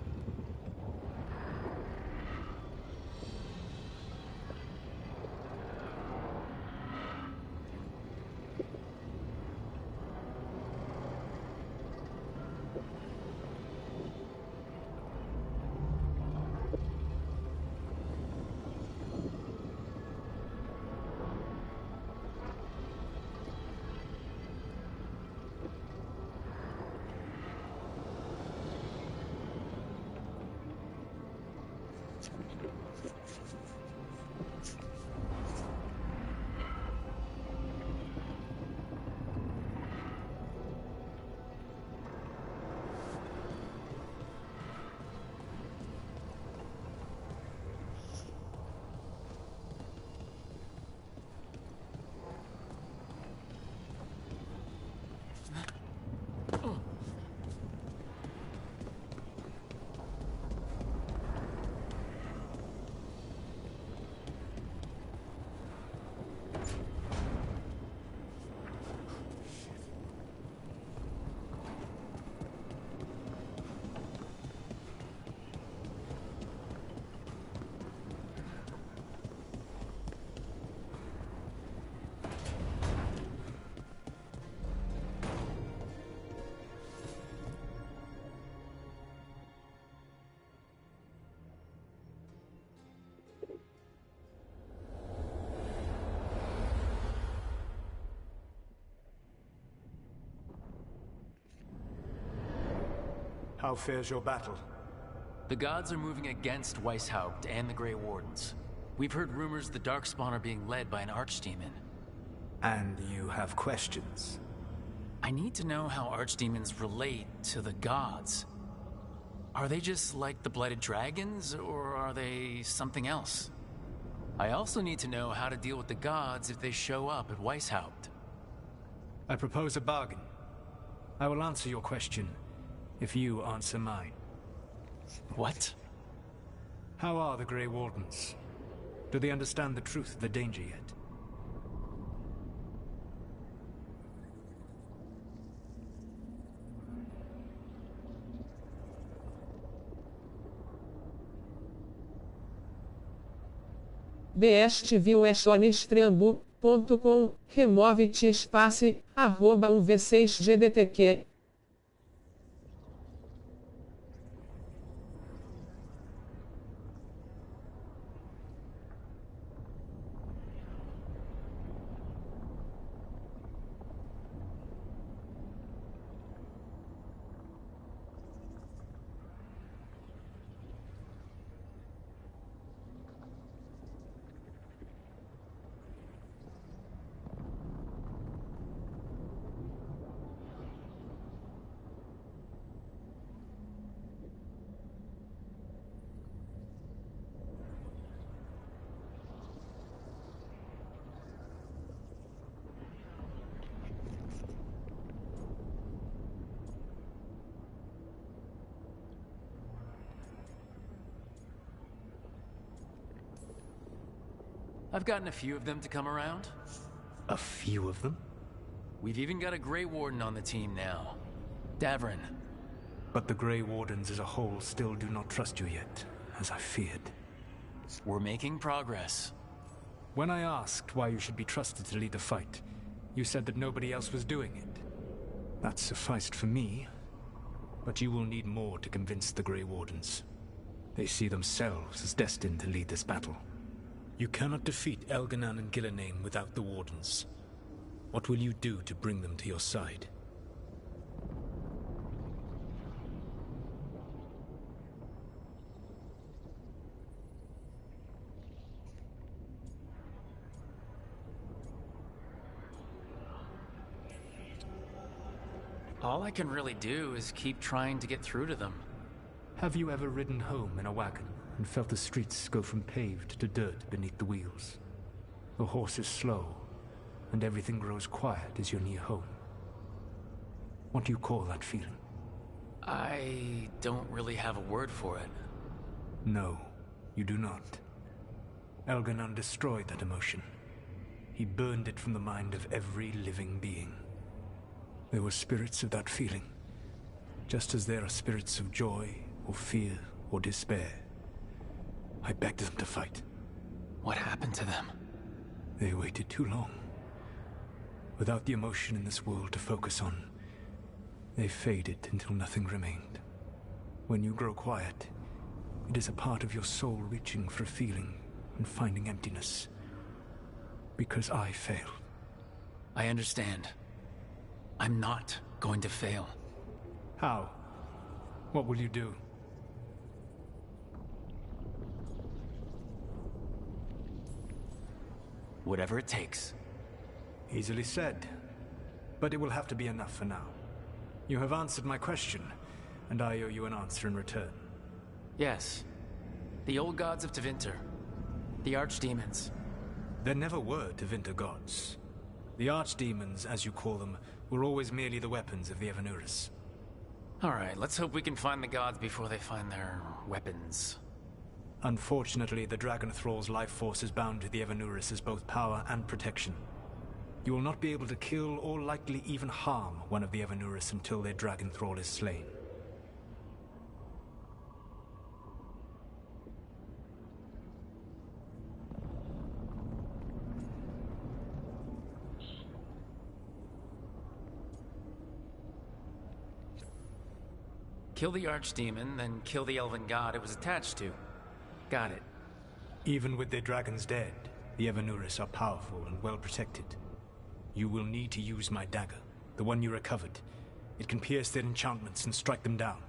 How fares your battle? The gods are moving against Weisshaupt and the Grey Wardens. We've heard rumors the Darkspawn are being led by an archdemon. And you have questions? I need to know how archdemons relate to the gods. Are they just like the Blighted Dragons, or are they something else? I also need to know how to deal with the gods if they show up at Weisshaupt. I propose a bargain. I will answer your question if you answer mine. What? How are the Grey Wardens? Do they understand the truth of the danger yet? bstviewesonestrambu.com remove-te espaço @1v6gdtq. I've gotten a few of them to come around. A few of them? We've even got a Grey Warden on the team now. Davrin. But the Grey Wardens as a whole still do not trust you yet, as I feared. We're making progress. When I asked why you should be trusted to lead the fight, you said that nobody else was doing it. That sufficed for me, but you will need more to convince the Grey Wardens. They see themselves as destined to lead this battle. You cannot defeat Elganan and Gillenane without the Wardens. What will you do to bring them to your side? All I can really do is keep trying to get through to them. Have you ever ridden home in a wagon and felt the streets go from paved to dirt beneath the wheels? The horse is slow, and everything grows quiet as you're near home. What do you call that feeling? I don't really have a word for it. No, you do not. Elganan destroyed that emotion. He burned it from the mind of every living being. There were spirits of that feeling, just as there are spirits of joy, or fear, or despair. I begged them to fight. What happened to them? They waited too long. Without the emotion in this world to focus on, they faded until nothing remained. When you grow quiet, it is a part of your soul reaching for a feeling and finding emptiness. Because I failed. I understand. I'm not going to fail. How? What will you do? Whatever it takes. Easily said. But it will have to be enough for now. You have answered my question, and I owe you an answer in return. Yes. The old gods of Tevinter. The archdemons. There never were Tevinter gods. The archdemons, as you call them, were always merely the weapons of the Evanuris. Alright, let's hope we can find the gods before they find their weapons. Unfortunately, the Dragon Thrall's life force is bound to the Evanuris as both power and protection. You will not be able to kill or likely even harm one of the Evanuris until their Dragon Thrall is slain. Kill the archdemon, then kill the elven god it was attached to. Got it. Even with their dragons dead, the Evanuris are powerful and well protected. You will need to use my dagger, the one you recovered. It can pierce their enchantments and strike them down.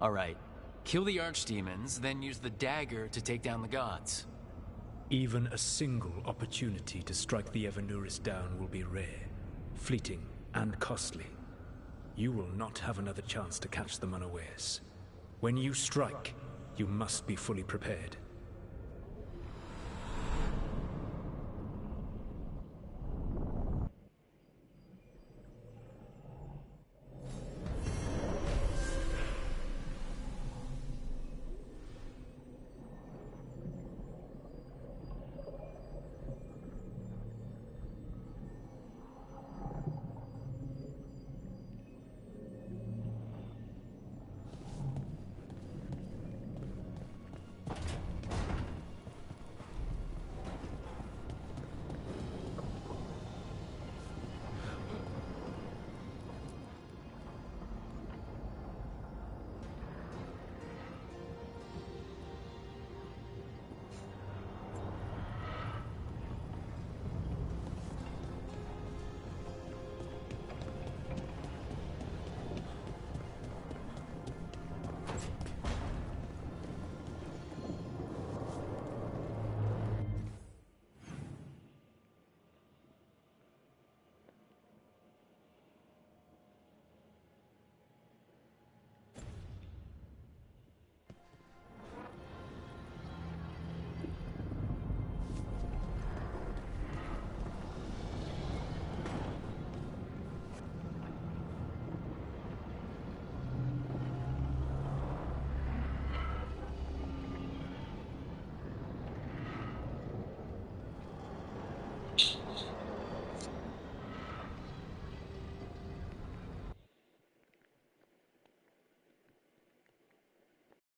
Alright. Kill the archdemons, then use the dagger to take down the gods. Even a single opportunity to strike the Evanuris down will be rare, fleeting, and costly. You will not have another chance to catch them unawares. When you strike, you must be fully prepared.